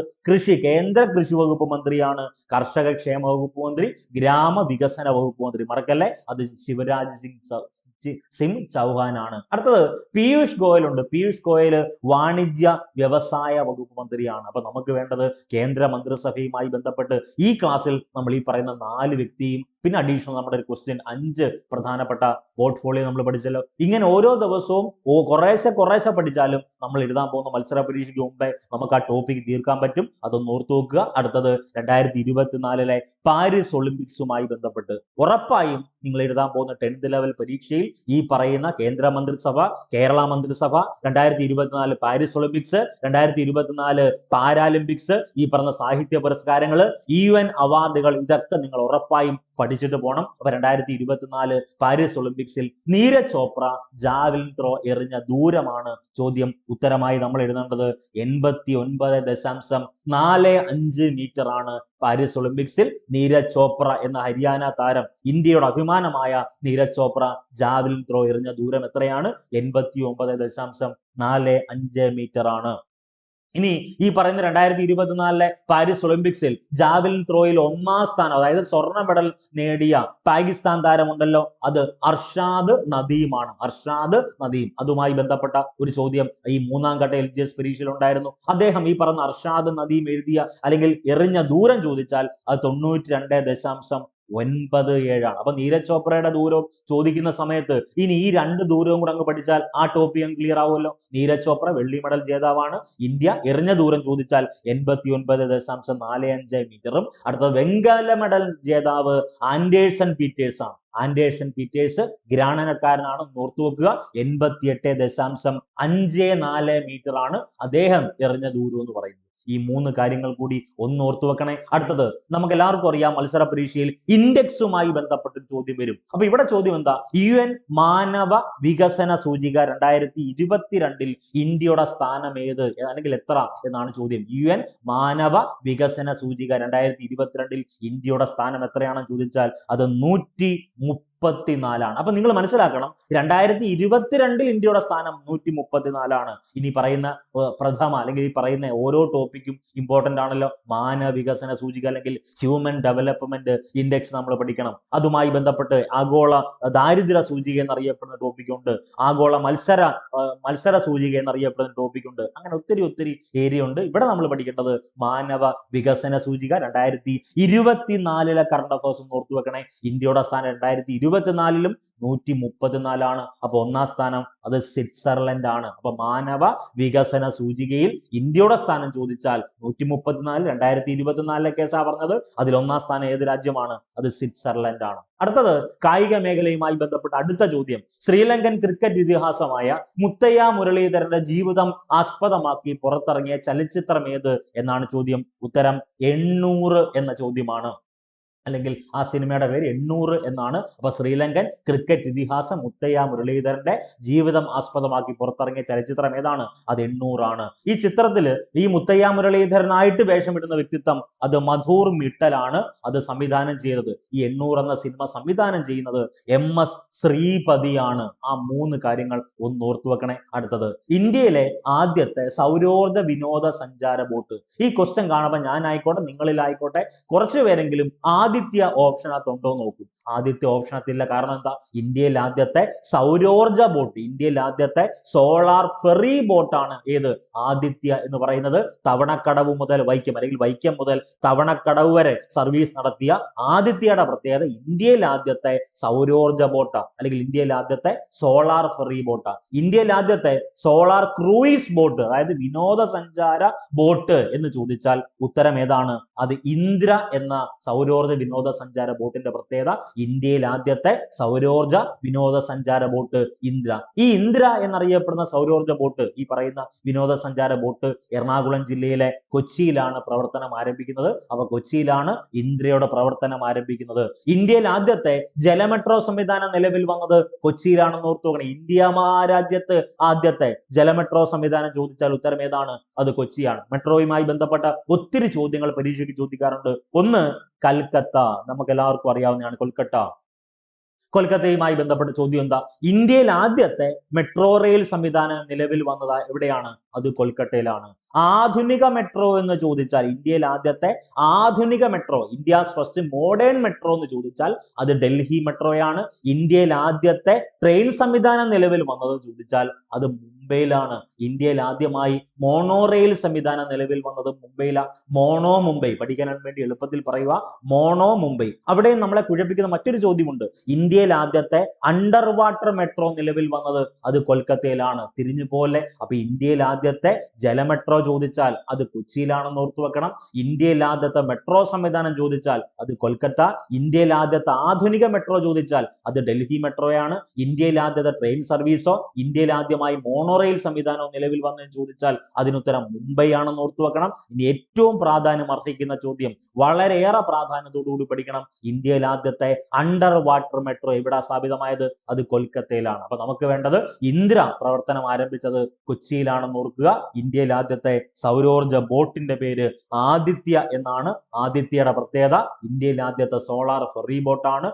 കേന്ദ്ര കൃഷി വകുപ്പ് മന്ത്രിയാണ്. കർഷക ക്ഷേമ വകുപ്പ് മന്ത്രി, ഗ്രാമവികസന വകുപ്പ് മന്ത്രി. മറക്കല്ലേ, അത് ശിവരാജ് സിംഗ് ചൗഹാൻ ആണ്. അടുത്തത് പീയൂഷ് ഗോയൽ ഉണ്ട്. പീയൂഷ് ഗോയൽ വാണിജ്യ വ്യവസായ വകുപ്പ് മന്ത്രിയാണ്. അപ്പൊ നമുക്ക് വേണ്ടത് കേന്ദ്ര മന്ത്രിസഭയുമായി ബന്ധപ്പെട്ട് ഈ ക്ലാസ്സിൽ നമ്മൾ ഈ പറയുന്ന 4 വ്യക്തിയും പിന്നെ അഡീഷണൽ നമ്മുടെ ഒരു ക്വസ്റ്റ്യൻ 5 പ്രധാനപ്പെട്ട പോർട്ട്ഫോളിയോ നമ്മൾ പഠിച്ചല്ലോ. ഇങ്ങനെ ഓരോ ദിവസവും കുറേശ്ശെ പഠിച്ചാലും നമ്മൾ എഴുതാൻ പോകുന്ന മത്സര പരീക്ഷയ്ക്ക് മുമ്പേ നമുക്ക് ആ ടോപ്പിക് തീർക്കാൻ പറ്റും. അതൊന്ന് ഓർത്തു നോക്കുക. അടുത്തത് 2024 പാരീസ് ഒളിമ്പിക്സുമായി ബന്ധപ്പെട്ട് ഉറപ്പായും നിങ്ങൾ എഴുതാൻ പോകുന്ന 10th ലെവൽ പരീക്ഷയിൽ ഈ പറയുന്ന കേന്ദ്ര മന്ത്രിസഭ, കേരള മന്ത്രിസഭ, 2024 പാരീസ് ഒളിമ്പിക്സ്, 2024 പാരാലിമ്പിക്സ്, ഈ പറഞ്ഞ സാഹിത്യ പുരസ്കാരങ്ങൾ, UN അവാർഡുകൾ, ഇതൊക്കെ നിങ്ങൾ ഉറപ്പായും പഠിച്ചിട്ട് പോകണം. അപ്പൊ 2024 പാരീസ് ഒളിമ്പിക്സിൽ നീരജ് ചോപ്ര ജാവലിൻ ത്രോ എറിഞ്ഞ ദൂരമാണ് ചോദ്യം. ഉത്തരമായി നമ്മൾ എഴുതേണ്ടത് 89.45 മീറ്റർ ആണ്. പാരീസ് ഒളിമ്പിക്സിൽ നീരജ് ചോപ്ര എന്ന ഹരിയാന താരം, ഇന്ത്യയുടെ അഭിമാനമായ നീരജ് ചോപ്ര ജാവലിൻ ത്രോ എറിഞ്ഞ ദൂരം എത്രയാണ്? 89.45 മീറ്റർ ആണ്. ഇനി ഈ പറയുന്ന 2024 പാരീസ് ഒളിമ്പിക്സിൽ ജാവലിൻ ത്രോയിൽ 1ാം സ്ഥാനം, അതായത് സ്വർണ്ണ മെഡൽ നേടിയ പാകിസ്ഥാൻ താരമുണ്ടല്ലോ, അത് അർഷാദ് നദീമാണ്. അർഷാദ് നദീം. അതുമായി ബന്ധപ്പെട്ട ഒരു ചോദ്യം ഈ 3ാം ഘട്ട LGS പരീക്ഷയിൽ ഉണ്ടായിരുന്നു. അദ്ദേഹം ഈ പറഞ്ഞ അർഷാദ് നദീം എഴുതിയ അല്ലെങ്കിൽ എറിഞ്ഞ ദൂരം ചോദിച്ചാൽ അത് 92.97 ആണ്. അപ്പൊ നീരജ് ചോപ്രയുടെ ദൂരവും ചോദിക്കുന്ന സമയത്ത് ഇനി ഈ 2 ദൂരവും കൂടെ അങ്ങ് പഠിച്ചാൽ ആ ടോപ്പിക് ക്ലിയർ ആവുമല്ലോ. നീരജ് ചോപ്ര വെള്ളി മെഡൽ ജേതാവാണ്. ഇന്ത്യ എറിഞ്ഞ ദൂരം ചോദിച്ചാൽ 89.45 മീറ്ററും. അടുത്തത് വെങ്കല മെഡൽ ജേതാവ് ആൻഡേഴ്സൺ പീറ്റേഴ്സ് ആണ്. ആൻഡേഴ്സൺ പീറ്റേഴ്സ് ഗ്രാനനക്കാരനാണ്, ഓർത്തു വെക്കുക. 88.54 മീറ്റർ ആണ് അദ്ദേഹം എറിഞ്ഞ ദൂരം എന്ന് പറയുന്നത്. ഈ 3 കാര്യങ്ങൾ കൂടി ഒന്ന് ഓർത്തു വെക്കണേ. അടുത്തത് നമുക്ക് എല്ലാവർക്കും അറിയാം, മത്സര പരീക്ഷയിൽ ഇൻഡെക്സുമായി ബന്ധപ്പെട്ട ചോദ്യം വരും. അപ്പൊ ഇവിടെ ചോദ്യം എന്താ? UN മാനവ വികസന സൂചിക 2022 ഇന്ത്യയുടെ സ്ഥാനം ഏത് അല്ലെങ്കിൽ എത്ര എന്നാണ് ചോദ്യം. UN മാനവ വികസന സൂചിക 2022 ഇന്ത്യയുടെ സ്ഥാനം എത്രയാണെന്ന് ചോദിച്ചാൽ അത് 134 ആണ്. അപ്പൊ നിങ്ങൾ മനസ്സിലാക്കണം, 2022 ഇന്ത്യയുടെ സ്ഥാനം 134 ആണ്. ഇനി പറയുന്ന പ്രഥമ അല്ലെങ്കിൽ ഈ പറയുന്ന ഓരോ ടോപ്പിക്കും ഇമ്പോർട്ടന്റ് ആണല്ലോ. മാനവ വികസന സൂചിക അല്ലെങ്കിൽ ഹ്യൂമൻ ഡെവലപ്മെന്റ് ഇൻഡെക്സ് നമ്മൾ പഠിക്കണം. അതുമായി ബന്ധപ്പെട്ട് ആഗോള ദാരിദ്ര്യ സൂചിക എന്നറിയപ്പെടുന്ന ടോപ്പിക് ഉണ്ട്. ആഗോള മത്സര സൂചിക എന്നറിയപ്പെടുന്ന ടോപ്പിക് ഉണ്ട്. അങ്ങനെ ഒത്തിരി ഏരിയ ഉണ്ട്. ഇവിടെ നമ്മൾ പഠിക്കേണ്ടത് മാനവ വികസന സൂചിക 2024 കറണ്ട് അഫയേഴ്സ് ഓർത്തു വെക്കണേ. ഇന്ത്യയുടെ സ്ഥാനം 2024 134 ആണ്. അപ്പൊ 1ാം സ്ഥാനം അത് സ്വിറ്റ്സർലൻഡ് ആണ്. അപ്പൊ മാനവ വികസന സൂചികയിൽ ഇന്ത്യയുടെ സ്ഥാനം ചോദിച്ചാൽ 134, 2024 കേസാ പറഞ്ഞത്. അതിൽ 1ാം സ്ഥാനം ഏത് രാജ്യമാണ്? അത് സ്വിറ്റ്സർലൻഡ് ആണ്. അടുത്തത് കായിക മേഖലയുമായി ബന്ധപ്പെട്ട അടുത്ത ചോദ്യം. ശ്രീലങ്കൻ ക്രിക്കറ്റ് ഇതിഹാസമായ മുത്തയ്യ മുരളീധരന്റെ ജീവിതം ആസ്പദമാക്കി പുറത്തിറങ്ങിയ ചലച്ചിത്രം ഏത് എന്നാണ് ചോദ്യം. ഉത്തരം 800 എന്ന ചോദ്യമാണ്. അല്ലെങ്കിൽ ആ സിനിമയുടെ പേര് 800 എന്നാണ്. അപ്പൊ ശ്രീലങ്കൻ ക്രിക്കറ്റ് ഇതിഹാസം മുത്തയ്യ മുരളീധരന്റെ ജീവിതം ആസ്പദമാക്കി പുറത്തിറങ്ങിയ ചലച്ചിത്രം ഏതാണ്? അത് 800 ആണ്. ഈ ചിത്രത്തിൽ ഈ മുത്തയ്യ മുരളീധരനായിട്ട് വേഷമിടുന്ന വ്യക്തിത്വം അത് മധൂർ മിട്ടലാണ് അത് സംവിധാനം ചെയ്തത്. ഈ 800 എന്ന സിനിമ സംവിധാനം ചെയ്യുന്നത് MS ശ്രീപതിയാണ്. ആ 3 കാര്യങ്ങൾ ഒന്ന് ഓർത്തു വെക്കണേ. അടുത്തത് ഇന്ത്യയിലെ ആദ്യത്തെ സൗരോർജ വിനോദ സഞ്ചാര ബോട്ട്. ഈ ക്വസ്റ്റ്യൻ കാണുമ്പോൾ ഞാനായിക്കോട്ടെ നിങ്ങളിലായിക്കോട്ടെ കുറച്ചു പേരെങ്കിലും ആദിത്യ ഓപ്ഷനകത്തുണ്ടോ നോക്കും. ആദിത്യ ഓപ്ഷനകത്തില്ല. കാരണം എന്താ? ഇന്ത്യയിൽ ആദ്യത്തെ സൗരോർജ ബോട്ട്, ഇന്ത്യയിൽ ആദ്യത്തെ സോളാർ ഫെറി ബോട്ടാണ് ഏത്? ആദിത്യ എന്ന് പറയുന്നത്. തവണക്കടവ് മുതൽ വൈക്കം അല്ലെങ്കിൽ വൈക്കം മുതൽ തവണക്കടവ് വരെ സർവീസ് നടത്തിയ ആദിത്യയുടെ പ്രത്യേകത ഇന്ത്യയിൽ ആദ്യത്തെ സൗരോർജ ബോട്ടാ അല്ലെങ്കിൽ ഇന്ത്യയിൽ ആദ്യത്തെ സോളാർ ഫെറി ബോട്ടാ. ഇന്ത്യയിൽ ആദ്യത്തെ സോളാർ ക്രൂയിസ് ബോട്ട്, അതായത് വിനോദസഞ്ചാര ബോട്ട് എന്ന് ചോദിച്ചാൽ ഉത്തരം ഏതാണ്? അത് ഇന്ദ്ര എന്ന സൗരോർജ വിനോദസഞ്ചാര ബോട്ടിന്റെ പ്രത്യേകത. ഇന്ത്യയിൽ ആദ്യത്തെ സൗരോർജ വിനോദസഞ്ചാര ബോട്ട് ഇന്ദ്ര. ഈ ഇന്ദ്ര എന്നറിയപ്പെടുന്ന സൗരോർജ ബോട്ട്, ഈ പറയുന്ന വിനോദസഞ്ചാര ബോട്ട് എറണാകുളം ജില്ലയിലെ കൊച്ചിയിലാണ് പ്രവർത്തനം ആരംഭിക്കുന്നത്. അപ്പൊ കൊച്ചിയിലാണ് ഇന്ദ്രയുടെ പ്രവർത്തനം ആരംഭിക്കുന്നത്. ഇന്ത്യയിൽ ആദ്യത്തെ ജലമെട്രോ സംവിധാനം നിലവിൽ വന്നത് കൊച്ചിയിലാണെന്ന് ഓർത്തു നോക്കണം. ഇന്ത്യ മഹാരാജ്യത്ത് ആദ്യത്തെ ജലമെട്രോ സംവിധാനം ചോദിച്ചാൽ ഉത്തരം ഏതാണ്? അത് കൊച്ചിയാണ്. മെട്രോയുമായി ബന്ധപ്പെട്ട ഒത്തിരി ചോദ്യങ്ങൾ പരീക്ഷയ്ക്ക് ചോദിക്കാറുണ്ട്. ഒന്ന് കൽക്കത്ത, നമുക്ക് എല്ലാവർക്കും അറിയാവുന്നതാണ് കൊൽക്കത്തയുമായി ബന്ധപ്പെട്ട ചോദ്യം എന്താ? ഇന്ത്യയിൽ ആദ്യത്തെ മെട്രോ റെയിൽ സംവിധാനം നിലവിൽ വന്നത് എവിടെയാണ്? അത് കൊൽക്കത്തയിലാണ്. ആധുനിക മെട്രോ എന്ന് ചോദിച്ചാൽ ഇന്ത്യയിൽ ആദ്യത്തെ ആധുനിക metro, India's first modern metro എന്ന് ചോദിച്ചാൽ അത് ഡൽഹി മെട്രോയാണ്. ഇന്ത്യയിൽ ആദ്യത്തെ ട്രെയിൻ സംവിധാനം നിലവിൽ വന്നത് ചോദിച്ചാൽ അത് മുംബൈയിലാണ്. ഇന്ത്യയിൽ ആദ്യമായി മോണോറെയിൽ സംവിധാനം നിലവിൽ വന്നത് മുംബൈയിലാണ്. മോണോ മുംബൈ പഠിക്കാൻ വേണ്ടി എളുപ്പത്തിൽ പറയുക, മോണോ മുംബൈ. അവിടെയും നമ്മളെ കുഴപ്പിക്കുന്ന മറ്റൊരു ചോദ്യമുണ്ട്. ഇന്ത്യയിൽ ആദ്യത്തെ അണ്ടർ വാട്ടർ മെട്രോ നിലവിൽ വന്നത് അത് കൊൽക്കത്തയിലാണ്. തിരിഞ്ഞു പോലെ. അപ്പൊ ഇന്ത്യയിൽ ആദ്യത്തെ ജലമെട്രോ ചോദിച്ചാൽ അത് കൊച്ചിയിലാണെന്ന് ഓർത്തു വെക്കണം. ഇന്ത്യയിൽ ആദ്യത്തെ മെട്രോ സംവിധാനം ചോദിച്ചാൽ അത് കൊൽക്കത്ത. ഇന്ത്യയിൽ ആദ്യത്തെ ആധുനിക മെട്രോ ചോദിച്ചാൽ അത് ഡൽഹി മെട്രോയാണ്. ഇന്ത്യയിൽ ആദ്യത്തെ ട്രെയിൻ സർവീസോ ഇന്ത്യയിൽ ആദ്യമായി മോണോറെയിൽ സംവിധാനവും നിലവിൽ വന്നെന്ന് ചോദിച്ചാൽ അതിനുത്തരം മുംബൈ ആണെന്ന് ഓർത്തു വെക്കണം. ഇനി ഏറ്റവും പ്രാധാന്യം അർഹിക്കുന്ന ചോദ്യം, വളരെയേറെ പ്രാധാന്യത്തോടുകൂടി പഠിക്കണം. ഇന്ത്യയിൽ ആദ്യത്തെ അണ്ടർ വാട്ടർ മെട്രോ എവിടെ സ്ഥാപിതമായത്? അത് കൊൽക്കത്തയിലാണ്. അപ്പൊ നമുക്ക് വേണ്ടത് ഇന്ദിര പ്രവർത്തനം ആരംഭിച്ചത് കൊച്ചിയിലാണെന്ന് ഓർക്കുക. ഇന്ത്യയിൽ ആദ്യത്തെ സൗരോർജ ബോട്ടിന്റെ പേര് ആദിത്യ എന്നാണ്. ആദിത്യയുടെ പ്രത്യേകത ഇന്ത്യയിൽ ആദ്യത്തെ സോളാർ ഫെറി ബോട്ടാണ്.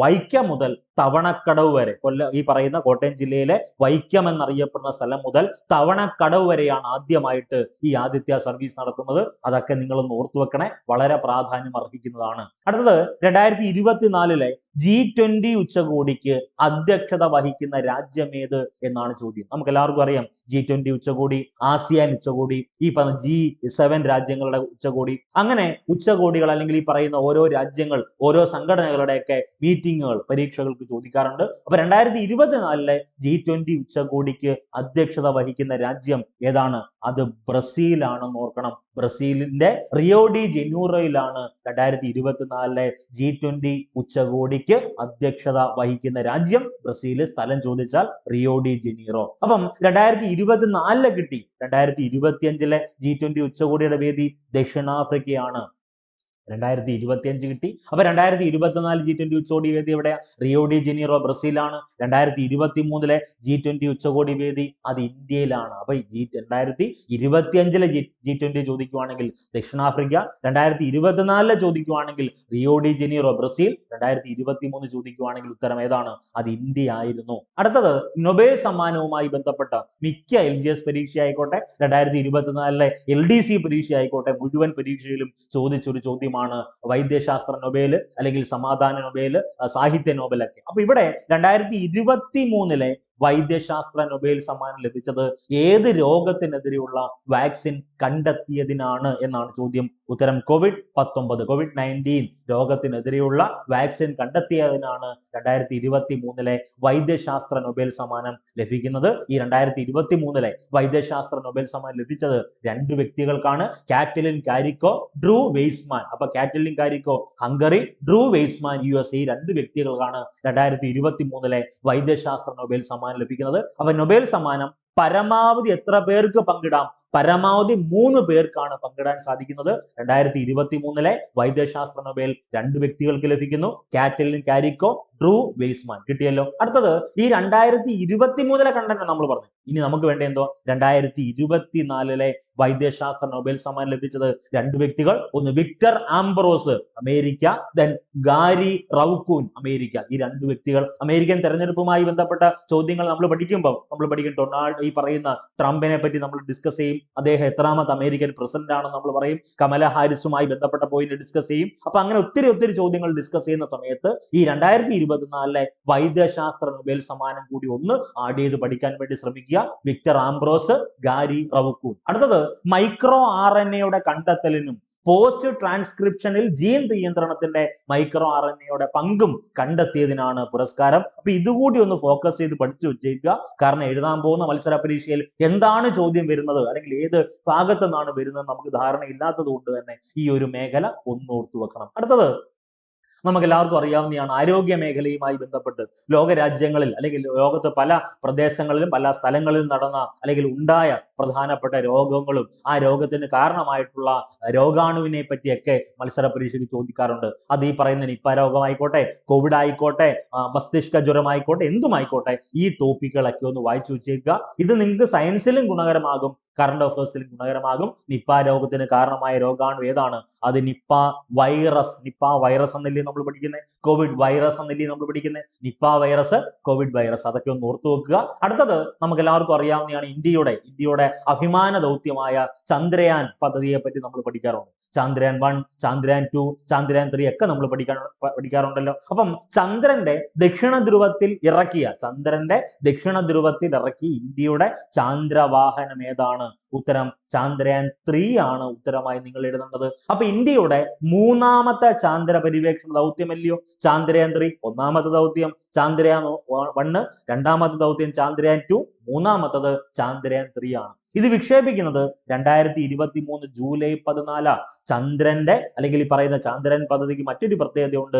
വൈക്കം മുതൽ തവണക്കടവ് വരെ, ഈ പറയുന്ന കോട്ടയം ജില്ലയിലെ വൈക്കം എന്നറിയപ്പെടുന്ന സ്ഥലം മുതൽ തവണക്കടവ് വരെയാണ് ആദ്യമായിട്ട് ഈ ആദിത്യ സർവീസ് നടത്തുന്നത്. അതൊക്കെ നിങ്ങളൊന്ന് ഓർത്തു വെക്കണേ, വളരെ പ്രാധാന്യം അർഹിക്കുന്നതാണ്. അടുത്തത് 2024 G20 ഉച്ചകോടിക്ക് അധ്യക്ഷത വഹിക്കുന്ന രാജ്യം ഏത് എന്നാണ് ചോദ്യം. നമുക്ക് എല്ലാവർക്കും അറിയാം G20 ഉച്ചകോടി, ആസിയാൻ ഉച്ചകോടി, ഈ പറഞ്ഞ G7 രാജ്യങ്ങളുടെ ഉച്ചകോടി. അങ്ങനെ ഉച്ചകോടികൾ അല്ലെങ്കിൽ ഈ പറയുന്ന ഓരോ രാജ്യങ്ങൾ, ഓരോ സംഘടനകളുടെയൊക്കെ മീറ്റിങ്ങുകൾ പരീക്ഷകൾക്ക് ചോദിക്കാറുണ്ട്. അപ്പൊ 2024 G20 ഉച്ചകോടിക്ക് അധ്യക്ഷത വഹിക്കുന്ന രാജ്യം ഏതാണ്? അത് ബ്രസീലാണെന്ന് ഓർക്കണം. ബ്രസീലിന്റെ റിയോ ഡി ജനീറോയിലാണ് 2024 G20 ഉച്ചകോടിക്ക് അധ്യക്ഷത വഹിക്കുന്ന രാജ്യം ബ്രസീൽ. സ്ഥലം ചോദിച്ചാൽ റിയോ ഡി ജനീറോ. അപ്പം 2024 കിട്ടി. 2025 G20 ഉച്ചകോടിയുടെ വേദി ദക്ഷിണാഫ്രിക്കയാണ്. 2025 കിട്ടി. അപ്പൊ 2024 G20 ഉച്ചകോടി വേദി എവിടെയാ? Rio de Janeiro ബ്രസീലാണ്. 2023 G20 ഉച്ചകോടി വേദി അത് ഇന്ത്യയിലാണ്. അപ്പൊ 2025 G20 ചോദിക്കുവാണെങ്കിൽ ദക്ഷിണാഫ്രിക്ക, 2024 ചോദിക്കുവാണെങ്കിൽ റിയോ ഡി ജനീറോ ബ്രസീൽ, 2023 ചോദിക്കുവാണെങ്കിൽ ഉത്തരം ഏതാണ്? അത് ഇന്ത്യ ആയിരുന്നു. അടുത്തത് നൊബേൽ സമ്മാനവുമായി ബന്ധപ്പെട്ട മിക്ക LGS പരീക്ഷ ആയിക്കോട്ടെ, 2024 LDC പരീക്ഷ ആയിക്കോട്ടെ, മുഴുവൻ പരീക്ഷയിലും ചോദിച്ചൊരു ചോദ്യം വൈദ്യശാസ്ത്ര നൊബേൽ അല്ലെങ്കിൽ സമാധാന നൊബേൽ, സാഹിത്യ നൊബേലൊക്കെ. അപ്പൊ ഇവിടെ 2023 വൈദ്യശാസ്ത്ര നൊബേൽ സമ്മാനം ലഭിച്ചത് ഏത് രോഗത്തിനെതിരെയുള്ള വാക്സിൻ കണ്ടെത്തിയതിനാണ് എന്നാണ് ചോദ്യം. ഉത്തരം COVID-19 രോഗത്തിനെതിരെയുള്ള വാക്സിൻ കണ്ടെത്തിയതിനാണ് 2023 വൈദ്യശാസ്ത്ര നൊബേൽ സമ്മാനം ലഭിക്കുന്നത്. ഈ 2023 വൈദ്യശാസ്ത്ര നൊബേൽ സമ്മാനം ലഭിച്ചത് 2 വ്യക്തികൾക്കാണ്. Katalin Kariko, Drew Weissman. അപ്പൊ Katalin Kariko Hungary, Drew Weissman USA, ഈ 2 വ്യക്തികൾക്കാണ് 2023 വൈദ്യശാസ്ത്ര നൊബേൽ സമ്മാനം ലഭിക്കുന്നത്. അപ്പൊ നൊബേൽ സമ്മാനം പരമാവധി എത്ര പേർക്ക് പങ്കിടാം? പരമാവധി 3 പേർക്കാണ് പങ്കിടാൻ സാധിക്കുന്നത്. 2023 വൈദ്യശാസ്ത്ര നൊബേൽ 2 വ്യക്തികൾക്ക് ലഭിക്കുന്നു, കാറ്റലിൻ കാരിക്കോ, ഡ്രൂ വെയ്സ്മാൻ. കിട്ടിയല്ലോ. അടുത്തത് ഈ 2023 കണ്ടന്റ് നമ്മൾ പറഞ്ഞു. ഇനി നമുക്ക് വേണ്ട എന്തോ 2024 വൈദ്യശാസ്ത്ര നൊബേൽ സമ്മാനം ലഭിച്ചത് 2 വ്യക്തികൾ. ഒന്ന് Victor Ambros America, then Gary Ruvkun America. ഈ 2 വ്യക്തികൾ അമേരിക്കൻ തെരഞ്ഞെടുപ്പുമായി ബന്ധപ്പെട്ട ചോദ്യങ്ങൾ നമ്മൾ പഠിക്കും. ഡൊണാൾഡ്, ഈ പറയുന്ന ട്രംപിനെ പറ്റി നമ്മൾ ഡിസ്കസ് ചെയ്യും. അദ്ദേഹം എത്രാമത്തെ അമേരിക്കൻ പ്രസിഡന്റ് ആണെന്ന് നമ്മൾ പറയും. കമല ഹാരിസുമായി ബന്ധപ്പെട്ട പോയിന്റ് ഡിസ്കസ് ചെയ്യും. അപ്പൊ അങ്ങനെ ഒത്തിരി ചോദ്യങ്ങൾ ഡിസ്കസ് ചെയ്യുന്ന സമയത്ത് ഈ 2024 വൈദ്യശാസ്ത്ര നൊബേൽ സമ്മാനം കൂടി ഒന്ന് ആഡ് ചെയ്ത് പഠിക്കാൻ വേണ്ടി ശ്രമിക്കുക. Victor Ambros, Gary Ruvkun. അടുത്തത് മൈക്രോ RNA കണ്ടെത്തലിനും പോസ്റ്റ് ട്രാൻസ്ക്രിപ്ഷനിൽ ജീൻ നിയന്ത്രണത്തിന്റെ മൈക്രോ RNA പങ്കും കണ്ടെത്തിയതിനാണ് പുരസ്കാരം. അപ്പൊ ഇതുകൂടി ഒന്ന് ഫോക്കസ് ചെയ്ത് പഠിച്ചു വെച്ചേക്കുക. കാരണം എഴുതാൻ പോകുന്ന മത്സര പരീക്ഷയിൽ എന്താണ് ചോദ്യം വരുന്നത് അല്ലെങ്കിൽ ഏത് ഭാഗത്തു നിന്നാണ് വരുന്നത് നമുക്ക് ധാരണ ഇല്ലാത്തത് കൊണ്ട് തന്നെ ഈ ഒരു മേഖല ഒന്ന് ഓർത്തു വെക്കണം. അടുത്തത് നമുക്ക് എല്ലാവർക്കും അറിയാവുന്നതാണ്, ആരോഗ്യ മേഖലയുമായി ബന്ധപ്പെട്ട് ലോകരാജ്യങ്ങളിൽ അല്ലെങ്കിൽ ലോകത്ത് പല പ്രദേശങ്ങളിലും പല സ്ഥലങ്ങളിലും നടന്ന അല്ലെങ്കിൽ ഉണ്ടായ പ്രധാനപ്പെട്ട രോഗങ്ങളും ആ രോഗത്തിന് കാരണമായിട്ടുള്ള രോഗാണുവിനെ പറ്റിയൊക്കെ മത്സര പരീക്ഷയ്ക്ക് ചോദിക്കാറുണ്ട്. അത് ഈ പറയുന്ന നിപ്പ രോഗമായിക്കോട്ടെ, കോവിഡ് ആയിക്കോട്ടെ, മസ്തിഷ്ക ജ്വരമായിക്കോട്ടെ, എന്തുമായിക്കോട്ടെ, ഈ ടോപ്പിക്കുകളൊക്കെ ഒന്ന് വായിച്ചു വെച്ചേക്കുക. ഇത് നിങ്ങൾക്ക് സയൻസിലും ഗുണകരമാകും, കറണ്ട് അഫയേഴ്സിലും ഗുണകരമാകും. നിപ്പ രോഗത്തിന് കാരണമായ രോഗാണു ഏതാണ്? അത് നിപ്പ വൈറസ്. നിപ്പ വൈറസ് എന്നല്ലേ നമ്മൾ പഠിക്കുന്നത്? കോവിഡ് വൈറസ് എന്നല്ലേ നമ്മൾ പഠിക്കുന്നത്? നിപ്പ വൈറസ്, കോവിഡ് വൈറസ്, അതൊക്കെ ഒന്ന് ഓർത്തു വെക്കുക. അടുത്തത് നമുക്ക് എല്ലാവർക്കും അറിയാവുന്നതാണ് ഇന്ത്യയുടെ അഭിമാന ദൗത്യമായ ചന്ദ്രയാൻ പദ്ധതിയെ പറ്റി നമ്മൾ പഠിക്കാറുണ്ട്. ചന്ദ്രയാൻ 1, ചന്ദ്രയാൻ 2, ചന്ദ്രയാൻ 3 ഒക്കെ നമ്മൾ പഠിക്കാറുണ്ടല്ലോ. അപ്പം ചന്ദ്രന്റെ ദക്ഷിണ ധ്രുവത്തിൽ ഇറക്കിയ ഇന്ത്യയുടെ ചാന്ദ്രവാഹനം ഏതാണ്? ഉത്തരം ചന്ദ്രയാൻ 3 ആണ് ഉത്തരമായി നിങ്ങൾ എഴുതേണ്ടത്. അപ്പൊ ഇന്ത്യയുടെ മൂന്നാമത്തെ ചാന്ദ്ര പര്യവേക്ഷണ ദൗത്യമല്ലയോ ചന്ദ്രയാൻ 3? ഒന്നാമത്തെ ദൗത്യം ചന്ദ്രയാൻ 1, രണ്ടാമത്തെ ദൗത്യം ചന്ദ്രയാൻ 2, മൂന്നാമത്തത് ചന്ദ്രയാൻ 3 ആണ്. ഇത് വിക്ഷേപിക്കുന്നത് 2023 ജൂലൈ 14. ചന്ദ്രന്റെ അല്ലെങ്കിൽ ഈ പറയുന്ന ചന്ദ്രൻ പദ്ധതിക്ക് മറ്റൊരു പ്രത്യേകതയുണ്ട്.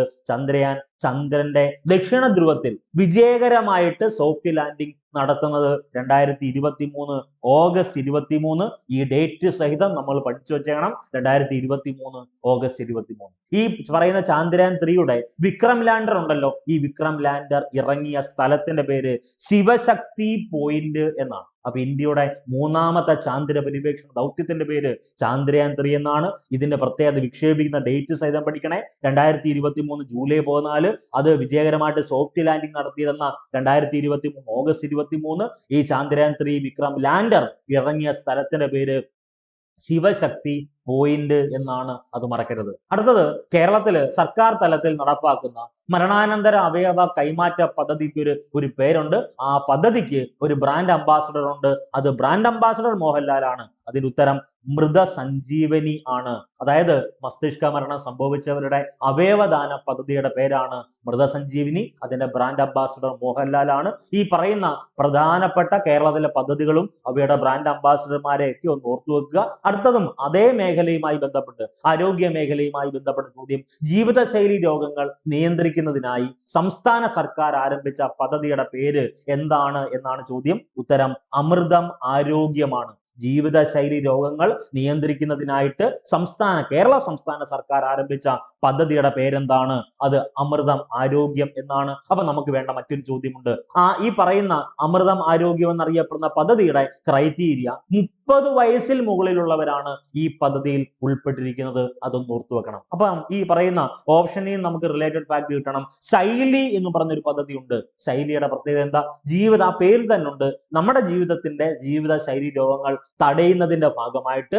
ചന്ദ്രന്റെ ദക്ഷിണ ധ്രുവത്തിൽ വിജയകരമായിട്ട് സോഫ്റ്റ് ലാൻഡിംഗ് നടത്തുന്നത് 2023 ഓഗസ്റ്റ് 23. ഈ ഡേറ്റ് സഹിതം നമ്മൾ പഠിച്ചു വെച്ചേക്കണം. 2023 ഓഗസ്റ്റ് 23. ഈ പറയുന്ന ചന്ദ്രയാൻ 3യുടെ വിക്രം ലാൻഡർ ഉണ്ടല്ലോ, ഈ വിക്രം ലാൻഡർ ഇറങ്ങിയ സ്ഥലത്തിന്റെ പേര് ശിവശക്തി പോയിന്റ് എന്നാണ്. അപ്പൊ ഇന്ത്യയുടെ മൂന്നാമത്തെ ചാന്ദ്ര പര്യവേക്ഷണ ദൗത്യത്തിന്റെ പേര് ചന്ദ്രയാൻ 3 എന്നാണ്. ഇതിന്റെ പ്രത്യേകത വിക്ഷേപിക്കുന്ന ഡേറ്റ് സഹിതം പഠിക്കണേ. 2023 ജൂലൈ 14. അത് വിജയകരമായിട്ട് സോഫ്റ്റ് ലാൻഡിംഗ് നടത്തിയതെന്ന 2023 ഓഗസ്റ്റ് 23. ഈ ചന്ദ്രയാൻ 3 വിക്രം ലാൻഡർ ഇറങ്ങിയ സ്ഥലത്തിന്റെ പേര് ശിവശക്തി പോയിന്റ് എന്നാണ്. അത് മറക്കരുത്. അടുത്തത് കേരളത്തില് സർക്കാർ തലത്തിൽ നടപ്പാക്കുന്ന മരണാനന്തര അവയവ കൈമാറ്റ പദ്ധതിക്ക് ഒരു പേരുണ്ട്. ആ പദ്ധതിക്ക് ഒരു ബ്രാൻഡ് അംബാസഡർ ഉണ്ട്. അത് ബ്രാൻഡ് അംബാസഡർ മോഹൻലാൽ ആണ്. അതിന്റെ ഉത്തരം മൃതസഞ്ജീവനി ആണ്. അതായത് മസ്തിഷ്ക മരണം സംഭവിച്ചവരുടെ അവയവദാന പദ്ധതിയുടെ പേരാണ് മൃതസഞ്ജീവനി. അതിന്റെ ബ്രാൻഡ് അംബാസഡർ മോഹൻലാൽ ആണ്. ഈ പറയുന്ന പ്രധാനപ്പെട്ട കേരളത്തിലെ പദ്ധതികളും അവയുടെ ബ്രാൻഡ് അംബാസഡർമാരെ ഒക്കെ ഒന്ന് ഓർത്തു വെക്കുക. അടുത്തതും അതേ മേഖലയുമായി ബന്ധപ്പെട്ട്, ആരോഗ്യ മേഖലയുമായി ബന്ധപ്പെട്ട ചോദ്യം. ജീവിതശൈലി രോഗങ്ങൾ നിയന്ത്രിക്കുന്നതിനായി സംസ്ഥാന സർക്കാർ ആരംഭിച്ച പദ്ധതിയുടെ പേര് എന്താണ് എന്നാണ് ചോദ്യം. ഉത്തരം അമൃതം ആരോഗ്യമാണ്. ജീവിതശൈലി രോഗങ്ങൾ നിയന്ത്രിക്കുന്നതിനായിട്ട് കേരള സംസ്ഥാന സർക്കാർ ആരംഭിച്ച പദ്ധതിയുടെ പേരെന്താണ്? അത് അമൃതം ആരോഗ്യം എന്നാണ്. അപ്പൊ നമുക്ക് വേണ്ട മറ്റൊരു ചോദ്യമുണ്ട്. ഈ പറയുന്ന അമൃതം ആരോഗ്യം എന്നറിയപ്പെടുന്ന പദ്ധതിയുടെ ക്രൈറ്റീരിയ 30 വയസ്സിൽ മുകളിലുള്ളവരാണ് ഈ പദ്ധതിയിൽ ഉൾപ്പെട്ടിരിക്കുന്നത്. അതൊന്ന് ഓർത്തു വെക്കണം. അപ്പം ഈ പറയുന്ന ഓപ്ഷനിൽ നമുക്ക് റിലേറ്റഡ് ഫാക്ട് കിട്ടണം. ശൈലി എന്ന് പറഞ്ഞൊരു പദ്ധതി ഉണ്ട്. ശൈലിയുടെ പ്രത്യേകത എന്താ? ആ പേരിൽ തന്നെ ഉണ്ട്. നമ്മുടെ ജീവിതത്തിന്റെ ജീവിതശൈലി രോഗങ്ങൾ തടയുന്നതിന്റെ ഭാഗമായിട്ട്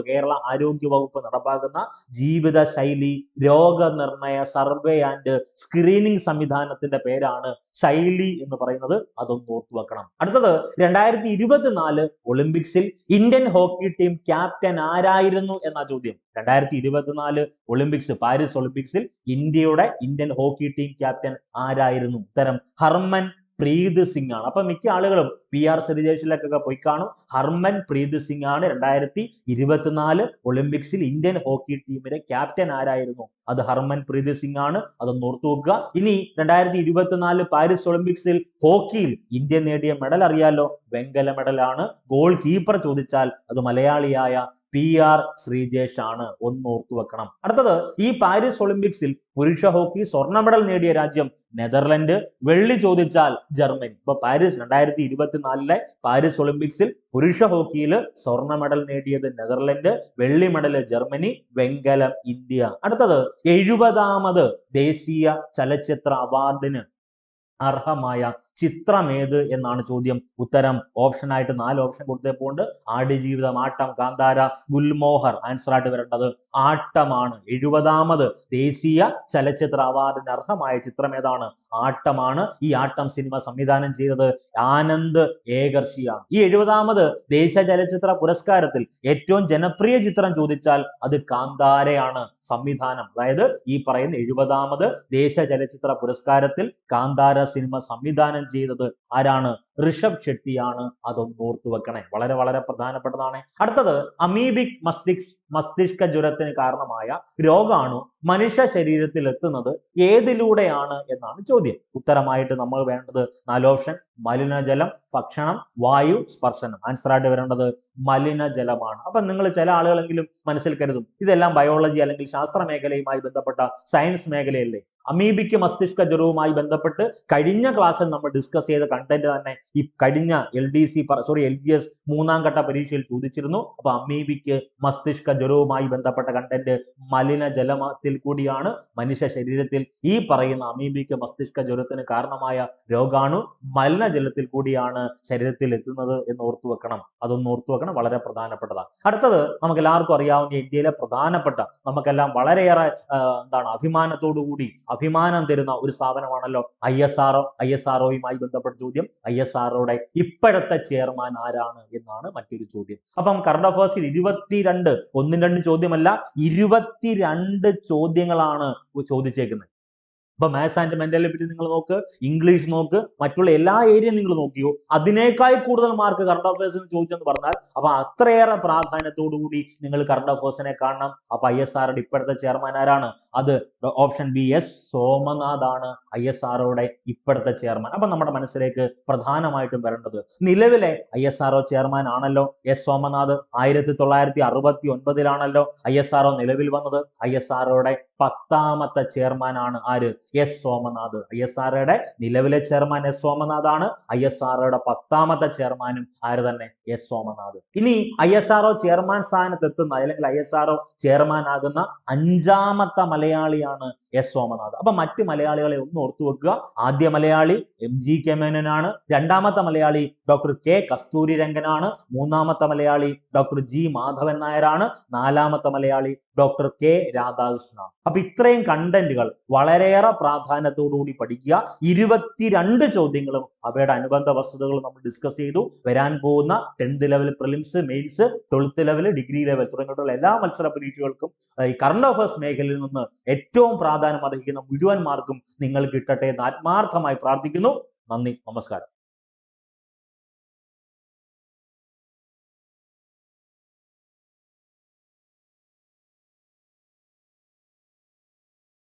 കേരള ആരോഗ്യ വകുപ്പ് നടപ്പാക്കുന്ന ജീവിതശൈലി രോഗനിർണയ സർവേ ആൻഡ് സ്ക്രീനിങ് സംവിധാനത്തിന്റെ പേരാണ് ശൈലി എന്ന് പറയുന്നത്. അതൊന്ന് ഓർത്തു വെക്കണം. അടുത്തത് 2024 ഒളിമ്പിക്സിൽ ഇന്ത്യൻ ഹോക്കി ടീം ക്യാപ്റ്റൻ ആരായിരുന്നു എന്ന ചോദ്യം. 2024 ഒളിമ്പിക്സ്, പാരീസ് ഒളിമ്പിക്സിൽ ഇന്ത്യൻ ഹോക്കി ടീം ക്യാപ്റ്റൻ ആരായിരുന്നു? ഉത്തരം ഹർമൻ പ്രീത് സിംഗ് ആണ്. അപ്പൊ മിക്ക ആളുകളും PR ശ്രീജേഷിലേക്കൊക്കെ പോയി കാണും. ഹർമൻ പ്രീത് സിംഗ് ആണ് 2024 ഒളിമ്പിക്സിൽ ഇന്ത്യൻ ഹോക്കി ടീമിന്റെ ക്യാപ്റ്റൻ ആരായിരുന്നു? അത് ഹർമൻ പ്രീത് സിംഗ് ആണ്. അതൊന്ന് ഓർത്തു വെക്കുക. ഇനി 2024 പാരീസ് ഒളിമ്പിക്സിൽ ഹോക്കിയിൽ ഇന്ത്യ നേടിയ മെഡൽ അറിയാലോ, വെങ്കല മെഡലാണ്. ഗോൾ കീപ്പർ ചോദിച്ചാൽ അത് മലയാളിയായ PR ശ്രീജേഷ് ആണ്. ഒന്ന് ഓർത്തു വെക്കണം. അടുത്തത്, ഈ പാരീസ് ഒളിമ്പിക്സിൽ പുരുഷ ഹോക്കി സ്വർണ്ണ മെഡൽ നേടിയ രാജ്യം നെതർലൻഡ്. വെള്ളി ചോദിച്ചാൽ ജർമ്മനി. ഇപ്പൊ 2024 പാരീസ് ഒളിമ്പിക്സിൽ പുരുഷ ഹോക്കിയിൽ സ്വർണ്ണ മെഡൽ നേടിയത് നെതർലൻഡ്, വെള്ളി മെഡൽ ജർമ്മനി, വെങ്കലം ഇന്ത്യ. അടുത്തത് 70ാമത് ദേശീയ ചലച്ചിത്ര അവാർഡിന് അർഹമായ ചിത്രമേത് എന്നാണ് ചോദ്യം. ഉത്തരം ഓപ്ഷൻ ആയിട്ട് 4 ഓപ്ഷൻ കൊടുത്തപ്പോണ്ട് ആടുജീവിതം, ആട്ടം, കാന്താര, ഗുൽമോഹർ. ആൻസർ ആയിട്ട് വരേണ്ടത് ആട്ടമാണ്. 70ാമത് ദേശീയ ചലച്ചിത്ര അവാർഡിന് അർഹമായ ചിത്രം ഏതാണ്? ആട്ടമാണ്. ഈ ആട്ടം സിനിമ സംവിധാനം ചെയ്തത് ആനന്ദ് ഏകർഷിയാണ്. ഈ 70ാമത് ദേശീയ ചലച്ചിത്ര പുരസ്കാരത്തിൽ ഏറ്റവും ജനപ്രിയ ചിത്രം ചോദിച്ചാൽ അത് കാന്താരയാണ്. സംവിധാനം, അതായത് ഈ പറയുന്ന 70ാമത് ദേശീയ ചലച്ചിത്ര പുരസ്കാരത്തിൽ കാന്താര സിനിമ സംവിധാനം ചെയ്തത് ആരാണ്? ഋഷഭ് ഷെട്ടിയാണ്. അതൊന്ന് ഓർത്തു വെക്കണേ. വളരെ വളരെ പ്രധാനപ്പെട്ടതാണ്. അടുത്തത്, അമീബിക് മസ്തിഷ്ക ജ്വരത്തിന് കാരണമായ രോഗാണു മനുഷ്യ ശരീരത്തിൽ എത്തുന്നത് ഏതിലൂടെയാണ് എന്നാണ് ചോദ്യം. ഉത്തരമായിട്ട് നമ്മൾ വേണ്ടത് 4 ഓപ്ഷൻ. മലിനജലം, ഭക്ഷണം, വായു, സ്പർശനം. ആൻസർ ആയിട്ട് വരേണ്ടത് മലിനജലമാണ്. അപ്പൊ നിങ്ങൾ ചില ആളുകളെങ്കിലും മനസ്സിൽ കരുതും ഇതെല്ലാം ബയോളജി അല്ലെങ്കിൽ ശാസ്ത്ര മേഖലയുമായി ബന്ധപ്പെട്ട സയൻസ് മേഖലയല്ലേ. അമീബിക്ക് മസ്തിഷ്ക ജ്വരവുമായി ബന്ധപ്പെട്ട് കഴിഞ്ഞ ക്ലാസ്സിൽ നമ്മൾ ഡിസ്കസ് ചെയ്ത കണ്ടന്റ് തന്നെ ഈ കഴിഞ്ഞ LGS 3ാം ഘട്ട പരീക്ഷയിൽ ചോദിച്ചിരുന്നു. അപ്പൊ അമീബിക്ക് മസ്തിഷ്ക ജ്വരവുമായി ബന്ധപ്പെട്ട കണ്ടന്റ് മലിനജലത്തിൽ കൂടിയാണ് മനുഷ്യ ശരീരത്തിൽ ഈ പറയുന്ന അമീബിക്ക് മസ്തിഷ്ക ജ്വരത്തിന് കാരണമായ രോഗാണു മലിനജലത്തിൽ കൂടിയാണ് ശരീരത്തിൽ എത്തുന്നത് എന്ന് ഓർത്തു വെക്കണം. അതൊന്ന് ഓർത്തു വെക്കണം, വളരെ പ്രധാനപ്പെട്ടതാണ്. അടുത്തത് നമുക്ക് എല്ലാവർക്കും അറിയാവുന്ന ഇന്ത്യയിലെ പ്രധാനപ്പെട്ട നമുക്കെല്ലാം വളരെയേറെ അഭിമാനം തരുന്ന ഒരു സ്ഥാപനമാണല്ലോ ISRO.യുമായി ബന്ധപ്പെട്ട ചോദ്യം. ISROയുടെ ഇപ്പോഴത്തെ ചെയർമാൻ ആരാണ് എന്നാണ് മറ്റൊരു ചോദ്യം. അപ്പം കറണ്ട് അഫയേഴ്സിൽ 22 ഒന്നും രണ്ടും ചോദ്യമല്ല 22 ചോദ്യങ്ങളാണ് ചോദിച്ചേക്കുന്നത്. അപ്പൊ മാത്സ് ആൻഡ് മെന്റലിറ്റി നിങ്ങൾ നോക്ക്, ഇംഗ്ലീഷ് നോക്ക്, മറ്റുള്ള എല്ലാ ഏരിയയും നിങ്ങൾ നോക്കിയോ, അതിനേക്കാൾ കൂടുതൽ മാർക്ക് കറണ്ട് അഫയേഴ്സിന് ചോദിച്ചെന്ന് പറഞ്ഞാൽ അപ്പൊ അത്രയേറെ പ്രാധാന്യത്തോടു കൂടി നിങ്ങൾ കറണ്ട് അഫയേഴ്സിനെ കാണണം. അപ്പൊ ISROയുടെ ഇപ്പോഴത്തെ ചെയർമാൻ ആരാണ്? അത് ഓപ്ഷൻ ബി S സോമനാഥ് ആണ് ISROയുടെ ഇപ്പോഴത്തെ ചെയർമാൻ. അപ്പൊ നമ്മുടെ മനസ്സിലേക്ക് പ്രധാനമായിട്ടും വരേണ്ടത് നിലവിലെ ISRO ചെയർമാൻ ആണല്ലോ S സോമനാഥ്. 1969-ലാണല്ലോ ISRO നിലവിൽ വന്നത്. ISROയുടെ 10ാമത്തെ ചെയർമാൻ ആണ് ആര്? S സോമനാഥ്. ISROയുടെ നിലവിലെ ചെയർമാൻ S സോമനാഥ് ആണ്. ISROയുടെ 10ാമത്തെ ചെയർമാനും ആര് തന്നെ? S സോമനാഥ്. ഇനി ISRO ചെയർമാൻ സ്ഥാനത്ത് എത്തുന്ന അല്ലെങ്കിൽ ISRO ചെയർമാൻ ആകുന്ന 5ാമത്തെ മലയാളിയാണ് S സോമനാഥ്. അപ്പൊ മറ്റ് മലയാളികളെ ഒന്ന് ഓർത്തു വെക്കുക. ആദ്യ മലയാളി MG K മേനോനാണ്. 2ാമത്തെ മലയാളി ഡോക്ടർ K കസ്തൂരിരംഗനാണ്. 3ാമത്തെ മലയാളി ഡോക്ടർ G മാധവൻ നായരാണ്. 4ാമത്തെ മലയാളി ഡോക്ടർ K രാധാകൃഷ്ണനാണ്. അപ്പൊ ഇത്രയും കണ്ടന്റുകൾ വളരെയേറെ പ്രാധാന്യത്തോടുകൂടി പഠിക്കുക. 22 ചോദ്യങ്ങളും അവയുടെ അനുബന്ധ വസ്തുതകളും നമ്മൾ ഡിസ്കസ് ചെയ്തു. വരാൻ പോകുന്ന 10th level prelims, mains, 12th level, degree level തുടങ്ങിയിട്ടുള്ള എല്ലാ മത്സര പരീക്ഷകൾക്കും ഈ കറണ്ട് അഫയേഴ്സ് മേഖലയിൽ നിന്ന് ഏറ്റവും പ്രാധാന്യം അർഹിക്കുന്ന മുഴുവൻ മാർക്കും നിങ്ങൾ കിട്ടട്ടെ എന്ന് ആത്മാർത്ഥമായി പ്രാർത്ഥിക്കുന്നു. നന്ദി, നമസ്കാരം.